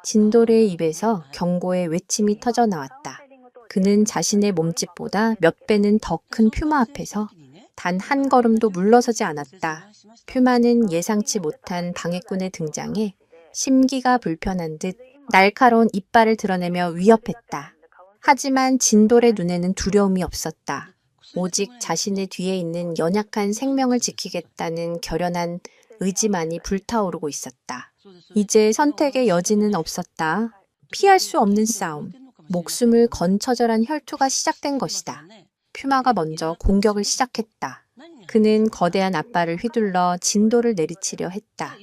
진돌의 입에서 경고의 외침이 터져 나왔다. 그는 자신의 몸집보다 몇 배는 더 큰 퓨마 앞에서 단 한 걸음도 물러서지 않았다. 퓨마는 예상치 못한 방해꾼의 등장에 심기가 불편한 듯 날카로운 이빨을 드러내며 위협했다. 하지만 진돌의 눈에는 두려움이 없었다. 오직 자신의 뒤에 있는 연약한 생명을 지키겠다는 결연한 의지만이 불타오르고 있었다. 이제 선택의 여지는 없었다. 피할 수 없는 싸움, 목숨을 건 처절한 혈투가 시작된 것이다. 퓨마가 먼저 공격을 시작했다. 그는 거대한 앞발을 휘둘러 진돌을 내리치려 했다.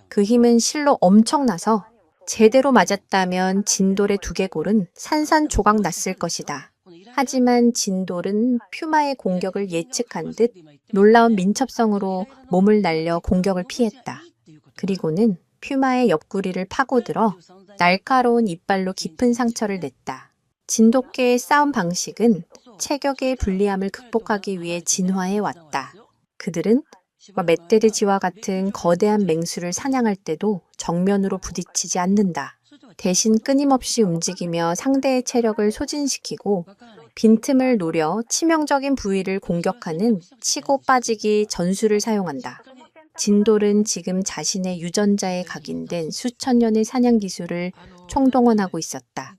그 힘은 실로 엄청나서 제대로 맞았다면 진돌의 두개골은 산산조각 났을 것이다. 하지만 진돌은 퓨마의 공격을 예측한 듯 놀라운 민첩성으로 몸을 날려 공격을 피했다. 그리고는 퓨마의 옆구리를 파고들어 날카로운 이빨로 깊은 상처를 냈다. 진돗개의 싸움 방식은 체격의 불리함을 극복하기 위해 진화해 왔다. 그들은 멧돼지와 같은 거대한 맹수를 사냥할 때도 정면으로 부딪히지 않는다. 대신 끊임없이 움직이며 상대의 체력을 소진시키고 빈틈을 노려 치명적인 부위를 공격하는 치고 빠지기 전술을 사용한다. 진돌은 지금 자신의 유전자에 각인된 수천 년의 사냥 기술을 총동원하고 있었다.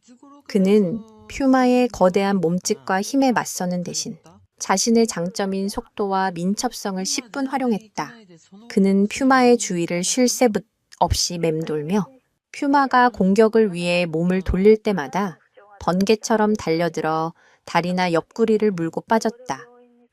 그는 퓨마의 거대한 몸집과 힘에 맞서는 대신 자신의 장점인 속도와 민첩성을 10분 활용했다. 그는 퓨마의 주위를 쉴 새 없이 맴돌며 퓨마가 공격을 위해 몸을 돌릴 때마다 번개처럼 달려들어 다리나 옆구리를 물고 빠졌다.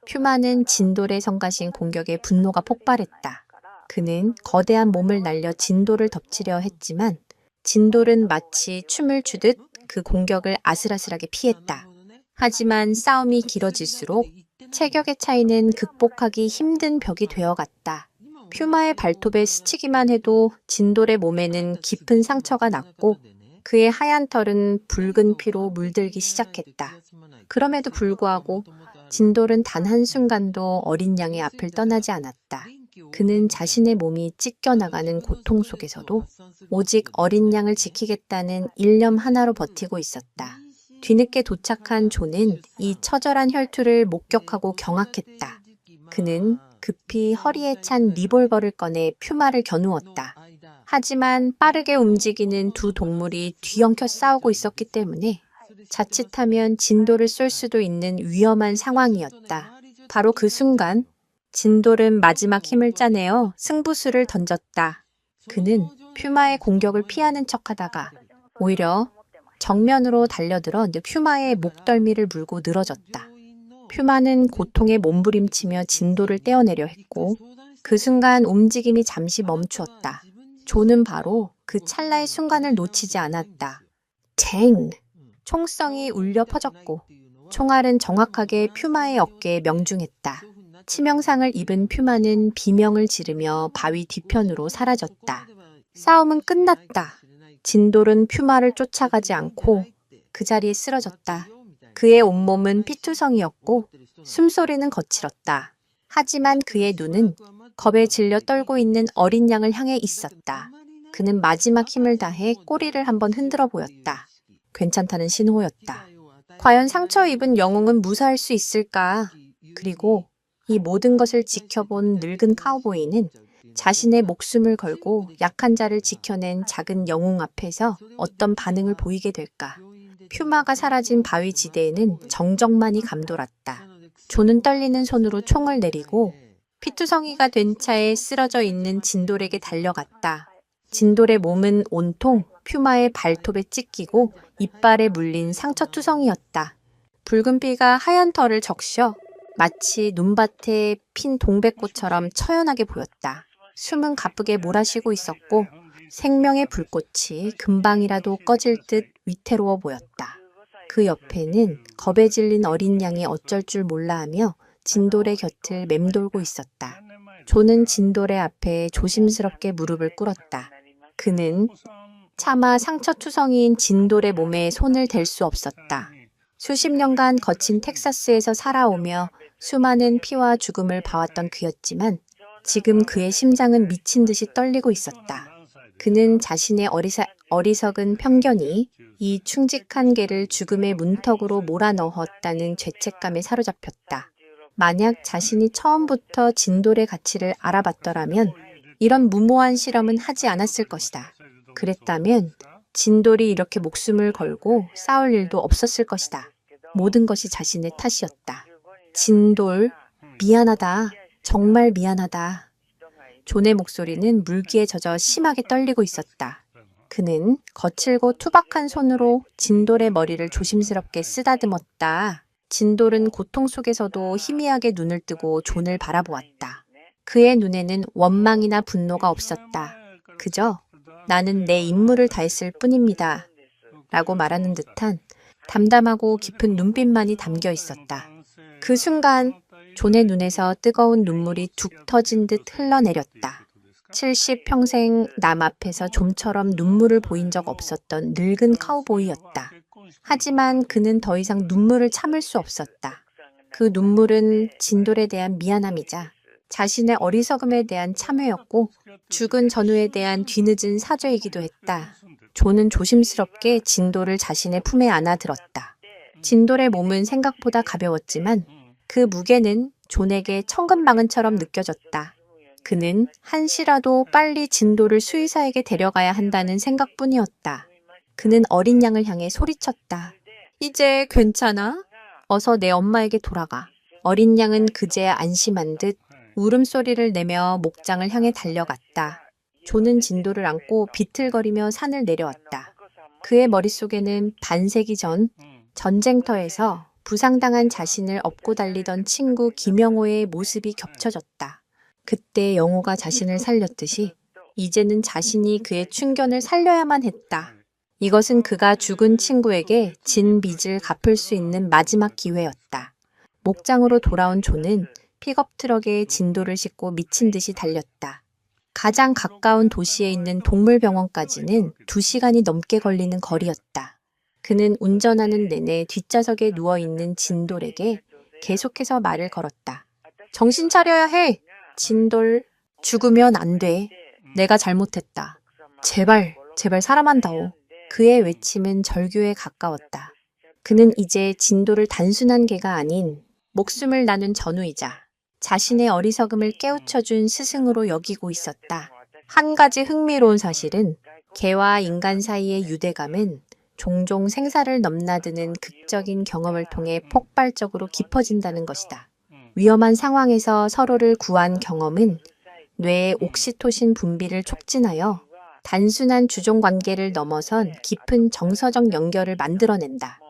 퓨마는 진돌의 성가신 공격에 분노가 폭발했다. 그는 거대한 몸을 날려 진돌을 덮치려 했지만 진돌은 마치 춤을 추듯 그 공격을 아슬아슬하게 피했다. 하지만 싸움이 길어질수록 체격의 차이는 극복하기 힘든 벽이 되어갔다. 퓨마의 발톱에 스치기만 해도 진돌의 몸에는 깊은 상처가 났고 그의 하얀 털은 붉은 피로 물들기 시작했다. 그럼에도 불구하고 진돌은 단 한순간도 어린 양의 앞을 떠나지 않았다. 그는 자신의 몸이 찢겨나가는 고통 속에서도 오직 어린 양을 지키겠다는 일념 하나로 버티고 있었다. 뒤늦게 도착한 존은 이 처절한 혈투를 목격하고 경악했다. 그는 급히 허리에 찬 리볼버를 꺼내 퓨마를 겨누었다. 하지만 빠르게 움직이는 두 동물이 뒤엉켜 싸우고 있었기 때문에 자칫하면 진돌을 쏠 수도 있는 위험한 상황이었다. 바로 그 순간 진돌은 마지막 힘을 짜내어 승부수를 던졌다. 그는 퓨마의 공격을 피하는 척하다가 오히려 정면으로 달려들어 퓨마의 목덜미를 물고 늘어졌다. 퓨마는 고통에 몸부림치며 진돌을 떼어내려 했고 그 순간 움직임이 잠시 멈추었다. 조는 바로 그 찰나의 순간을 놓치지 않았다. 쟁! 총성이 울려 퍼졌고 총알은 정확하게 퓨마의 어깨에 명중했다. 치명상을 입은 퓨마는 비명을 지르며 바위 뒤편으로 사라졌다. 싸움은 끝났다. 진돌은 퓨마를 쫓아가지 않고 그 자리에 쓰러졌다. 그의 온몸은 피투성이었고 숨소리는 거칠었다. 하지만 그의 눈은 겁에 질려 떨고 있는 어린 양을 향해 있었다. 그는 마지막 힘을 다해 꼬리를 한번 흔들어 보였다. 괜찮다는 신호였다. 과연 상처 입은 영웅은 무사할 수 있을까? 그리고 이 모든 것을 지켜본 늙은 카우보이는 자신의 목숨을 걸고 약한 자를 지켜낸 작은 영웅 앞에서 어떤 반응을 보이게 될까? 퓨마가 사라진 바위 지대에는 정적만이 감돌았다. 조는 떨리는 손으로 총을 내리고 피투성이가 된 차에 쓰러져 있는 진돌에게 달려갔다. 진돌의 몸은 온통 퓨마의 발톱에 찢기고 이빨에 물린 상처투성이었다. 붉은 피가 하얀 털을 적셔 마치 눈밭에 핀 동백꽃처럼 처연하게 보였다. 숨은 가쁘게 몰아쉬고 있었고 생명의 불꽃이 금방이라도 꺼질 듯 위태로워 보였다. 그 옆에는 겁에 질린 어린 양이 어쩔 줄 몰라 하며 진돌의 곁을 맴돌고 있었다. 조는 진돌의 앞에 조심스럽게 무릎을 꿇었다. 그는 차마 상처투성이인 진돌의 몸에 손을 댈 수 없었다. 수십 년간 거친 텍사스에서 살아오며 수많은 피와 죽음을 봐왔던 그였지만 지금 그의 심장은 미친 듯이 떨리고 있었다. 그는 자신의 어리석은 편견이 이 충직한 개를 죽음의 문턱으로 몰아넣었다는 죄책감에 사로잡혔다. 만약 자신이 처음부터 진돌의 가치를 알아봤더라면 이런 무모한 실험은 하지 않았을 것이다. 그랬다면 진돌이 이렇게 목숨을 걸고 싸울 일도 없었을 것이다. 모든 것이 자신의 탓이었다. 진돌, 미안하다. 정말 미안하다. 존의 목소리는 물기에 젖어 심하게 떨리고 있었다. 그는 거칠고 투박한 손으로 진돌의 머리를 조심스럽게 쓰다듬었다. 진돌은 고통 속에서도 희미하게 눈을 뜨고 존을 바라보았다. 그의 눈에는 원망이나 분노가 없었다. 그저 나는 내 임무를 다했을 뿐입니다. 라고 말하는 듯한 담담하고 깊은 눈빛만이 담겨 있었다. 그 순간 존의 눈에서 뜨거운 눈물이 툭 터진 듯 흘러내렸다. 70평생 남 앞에서 좀처럼 눈물을 보인 적 없었던 늙은 카우보이였다. 하지만 그는 더 이상 눈물을 참을 수 없었다. 그 눈물은 진돌에 대한 미안함이자 자신의 어리석음에 대한 참회였고 죽은 전우에 대한 뒤늦은 사죄이기도 했다. 존은 조심스럽게 진돌을 자신의 품에 안아들었다. 진돌의 몸은 생각보다 가벼웠지만 그 무게는 존에게 천근만근처럼 느껴졌다. 그는 한시라도 빨리 진돌을 수의사에게 데려가야 한다는 생각뿐이었다. 그는 어린 양을 향해 소리쳤다. 이제 괜찮아? 어서 내 엄마에게 돌아가. 어린 양은 그제야 안심한 듯 울음소리를 내며 목장을 향해 달려갔다. 존은 진돌을 안고 비틀거리며 산을 내려왔다. 그의 머릿속에는 반세기 전 전쟁터에서 부상당한 자신을 업고 달리던 친구 김영호의 모습이 겹쳐졌다. 그때 영호가 자신을 살렸듯이 이제는 자신이 그의 충견을 살려야만 했다. 이것은 그가 죽은 친구에게 진 빚을 갚을 수 있는 마지막 기회였다. 목장으로 돌아온 존은 픽업 트럭에 진돌을 싣고 미친 듯이 달렸다. 가장 가까운 도시에 있는 동물병원까지는 2시간이 넘게 걸리는 거리였다. 그는 운전하는 내내 뒷좌석에 누워있는 진돌에게 계속해서 말을 걸었다. 정신 차려야 해! 진돌, 죽으면 안 돼. 내가 잘못했다. 제발, 제발 사람한다오. 그의 외침은 절규에 가까웠다. 그는 이제 진돌을 단순한 개가 아닌 목숨을 나눈 전우이자 자신의 어리석음을 깨우쳐준 스승으로 여기고 있었다. 한 가지 흥미로운 사실은 개와 인간 사이의 유대감은 종종 생사를 넘나드는 극적인 경험을 통해 폭발적으로 깊어진다는 것이다. 위험한 상황에서 서로를 구한 경험은 뇌의 옥시토신 분비를 촉진하여 단순한 주종 관계를 넘어선 깊은 정서적 연결을 만들어낸다.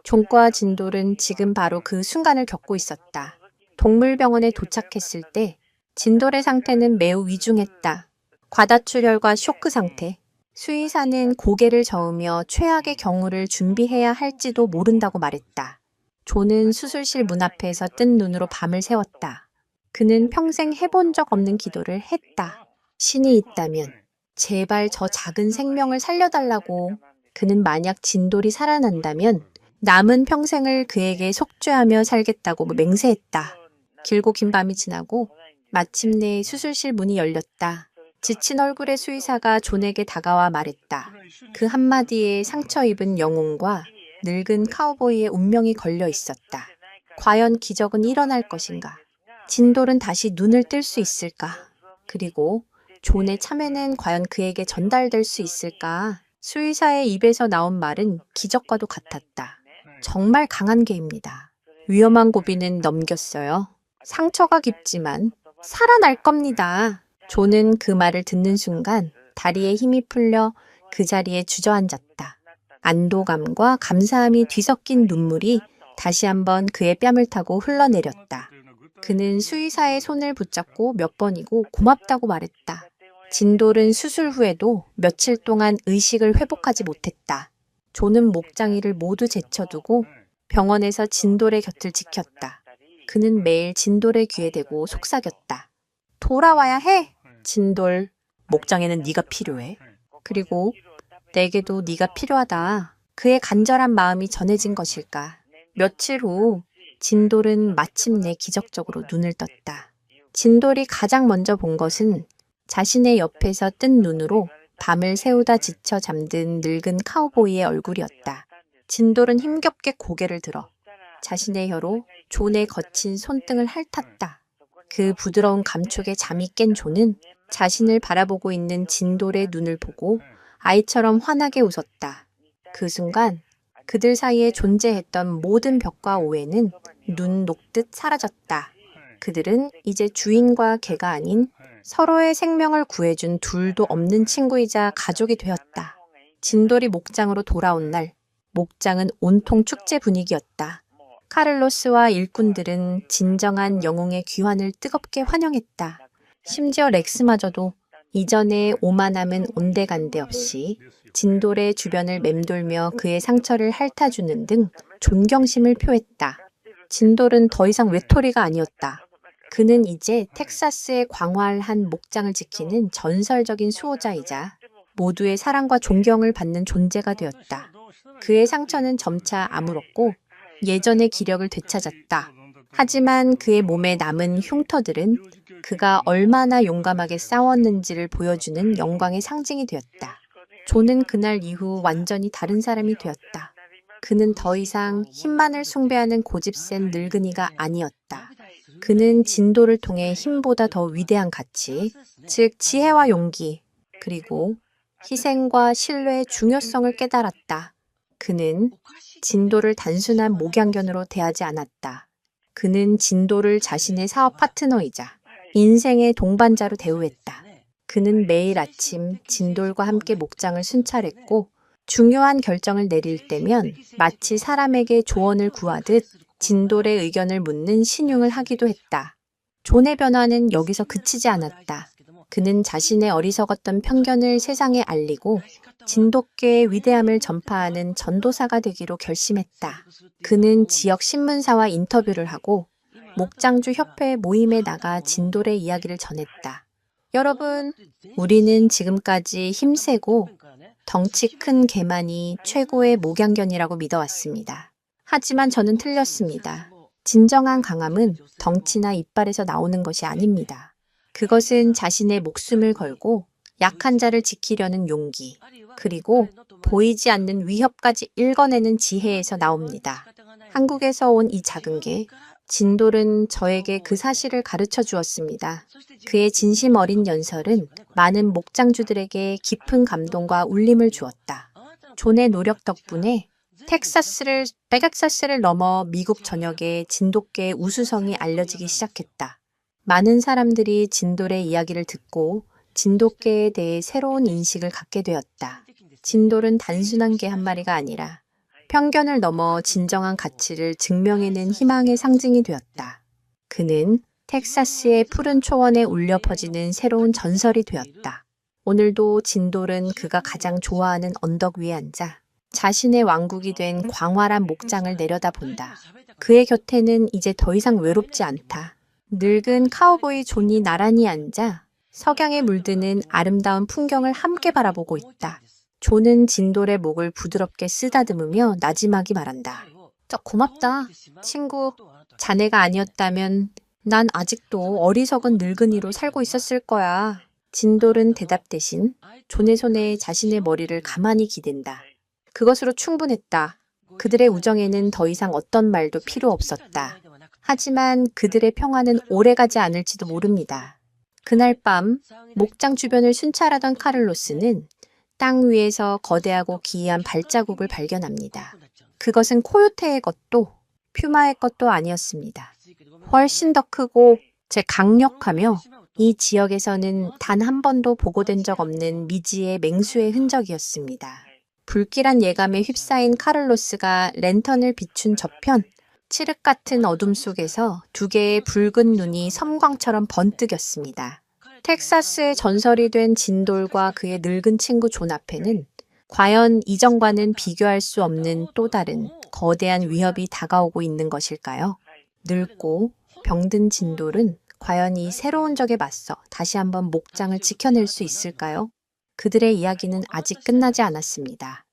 존과 진돌은 지금 바로 그 순간을 겪고 있었다. 동물병원에 도착했을 때 진돌의 상태는 매우 위중했다. 과다출혈과 쇼크 상태. 수의사는 고개를 저으며 최악의 경우를 준비해야 할지도 모른다고 말했다. 존은 수술실 문 앞에서 뜬 눈으로 밤을 새웠다. 그는 평생 해본 적 없는 기도를 했다. 신이 있다면 제발 저 작은 생명을 살려달라고. 그는 만약 진돌이 살아난다면 남은 평생을 그에게 속죄하며 살겠다고 맹세했다. 길고 긴 밤이 지나고 마침내 수술실 문이 열렸다. 지친 얼굴의 수의사가 존에게 다가와 말했다. 그 한마디에 상처 입은 영혼과 늙은 카우보이의 운명이 걸려 있었다. 과연 기적은 일어날 것인가? 진돌은 다시 눈을 뜰 수 있을까? 그리고 존의 참회는 과연 그에게 전달될 수 있을까? 수의사의 입에서 나온 말은 기적과도 같았다. 정말 강한 개입니다. 위험한 고비는 넘겼어요. 상처가 깊지만 살아날 겁니다. 존은 그 말을 듣는 순간 다리에 힘이 풀려 그 자리에 주저앉았다. 안도감과 감사함이 뒤섞인 눈물이 다시 한번 그의 뺨을 타고 흘러내렸다. 그는 수의사의 손을 붙잡고 몇 번이고 고맙다고 말했다. 진돌은 수술 후에도 며칠 동안 의식을 회복하지 못했다. 존은 목장이를 모두 제쳐두고 병원에서 진돌의 곁을 지켰다. 그는 매일 진돌의 귀에 대고 속삭였다. 돌아와야 해! 진돌, 목장에는 네가 필요해. 그리고 내게도 네가 필요하다. 그의 간절한 마음이 전해진 것일까. 며칠 후 진돌은 마침내 기적적으로 눈을 떴다. 진돌이 가장 먼저 본 것은 자신의 옆에서 뜬 눈으로 밤을 새우다 지쳐 잠든 늙은 카우보이의 얼굴이었다. 진돌은 힘겹게 고개를 들어 자신의 혀로 존의 거친 손등을 핥았다. 그 부드러운 감촉에 잠이 깬 존은 자신을 바라보고 있는 진돌의 눈을 보고 아이처럼 환하게 웃었다. 그 순간 그들 사이에 존재했던 모든 벽과 오해는 눈 녹듯 사라졌다. 그들은 이제 주인과 개가 아닌 서로의 생명을 구해준 둘도 없는 친구이자 가족이 되었다. 진돌이 목장으로 돌아온 날, 목장은 온통 축제 분위기였다. 카를로스와 일꾼들은 진정한 영웅의 귀환을 뜨겁게 환영했다. 심지어 렉스마저도 이전의 오만함은 온데간데 없이 진돌의 주변을 맴돌며 그의 상처를 핥아주는 등 존경심을 표했다. 진돌은 더 이상 외톨이가 아니었다. 그는 이제 텍사스의 광활한 목장을 지키는 전설적인 수호자이자 모두의 사랑과 존경을 받는 존재가 되었다. 그의 상처는 점차 아물었고 예전의 기력을 되찾았다. 하지만 그의 몸에 남은 흉터들은 그가 얼마나 용감하게 싸웠는지를 보여주는 영광의 상징이 되었다. 존은 그날 이후 완전히 다른 사람이 되었다. 그는 더 이상 힘만을 숭배하는 고집센 늙은이가 아니었다. 그는 진도를 통해 힘보다 더 위대한 가치, 즉 지혜와 용기, 그리고 희생과 신뢰의 중요성을 깨달았다. 그는 진도를 단순한 목양견으로 대하지 않았다. 그는 진도를 자신의 사업 파트너이자 인생의 동반자로 대우했다. 그는 매일 아침 진돌과 함께 목장을 순찰했고 중요한 결정을 내릴 때면 마치 사람에게 조언을 구하듯 진돌의 의견을 묻는 신용을 하기도 했다. 존의 변화는 여기서 그치지 않았다. 그는 자신의 어리석었던 편견을 세상에 알리고 진돗개의 위대함을 전파하는 전도사가 되기로 결심했다. 그는 지역 신문사와 인터뷰를 하고 목장주 협회 모임에 나가 진돌의 이야기를 전했다. 여러분, 우리는 지금까지 힘세고 덩치 큰 개만이 최고의 목양견이라고 믿어왔습니다. 하지만 저는 틀렸습니다. 진정한 강함은 덩치나 이빨에서 나오는 것이 아닙니다. 그것은 자신의 목숨을 걸고 약한 자를 지키려는 용기, 그리고 보이지 않는 위협까지 읽어내는 지혜에서 나옵니다. 한국에서 온 이 작은 개, 진돌은 저에게 그 사실을 가르쳐 주었습니다. 그의 진심 어린 연설은 많은 목장주들에게 깊은 감동과 울림을 주었다. 존의 노력 덕분에 텍사스를 넘어 미국 전역에 진돗개의 우수성이 알려지기 시작했다. 많은 사람들이 진돌의 이야기를 듣고 진돗개에 대해 새로운 인식을 갖게 되었다. 진돌은 단순한 개 한 마리가 아니라 편견을 넘어 진정한 가치를 증명해낸 희망의 상징이 되었다. 그는 텍사스의 푸른 초원에 울려 퍼지는 새로운 전설이 되었다. 오늘도 진돌은 그가 가장 좋아하는 언덕 위에 앉아 자신의 왕국이 된 광활한 목장을 내려다본다. 그의 곁에는 이제 더 이상 외롭지 않다. 늙은 카우보이 존이 나란히 앉아 석양에 물드는 아름다운 풍경을 함께 바라보고 있다. 존은 진돌의 목을 부드럽게 쓰다듬으며 나지막이 말한다. 고맙다. 친구, 자네가 아니었다면 난 아직도 어리석은 늙은이로 살고 있었을 거야. 진돌은 대답 대신 존의 손에 자신의 머리를 가만히 기댄다. 그것으로 충분했다. 그들의 우정에는 더 이상 어떤 말도 필요 없었다. 하지만 그들의 평화는 오래가지 않을지도 모릅니다. 그날 밤 목장 주변을 순찰하던 카를로스는 땅 위에서 거대하고 기이한 발자국을 발견합니다. 그것은 코요테의 것도 퓨마의 것도 아니었습니다. 훨씬 더 크고 강력하며 이 지역에서는 단 한 번도 보고된 적 없는 미지의 맹수의 흔적이었습니다. 불길한 예감에 휩싸인 카를로스가 랜턴을 비춘 저편, 칠흑 같은 어둠 속에서 두 개의 붉은 눈이 섬광처럼 번뜩였습니다. 텍사스의 전설이 된 진돌과 그의 늙은 친구 존 앞에는 과연 이전과는 비교할 수 없는 또 다른 거대한 위협이 다가오고 있는 것일까요? 늙고 병든 진돌은 과연 이 새로운 적에 맞서 다시 한번 목장을 지켜낼 수 있을까요? 그들의 이야기는 아직 끝나지 않았습니다.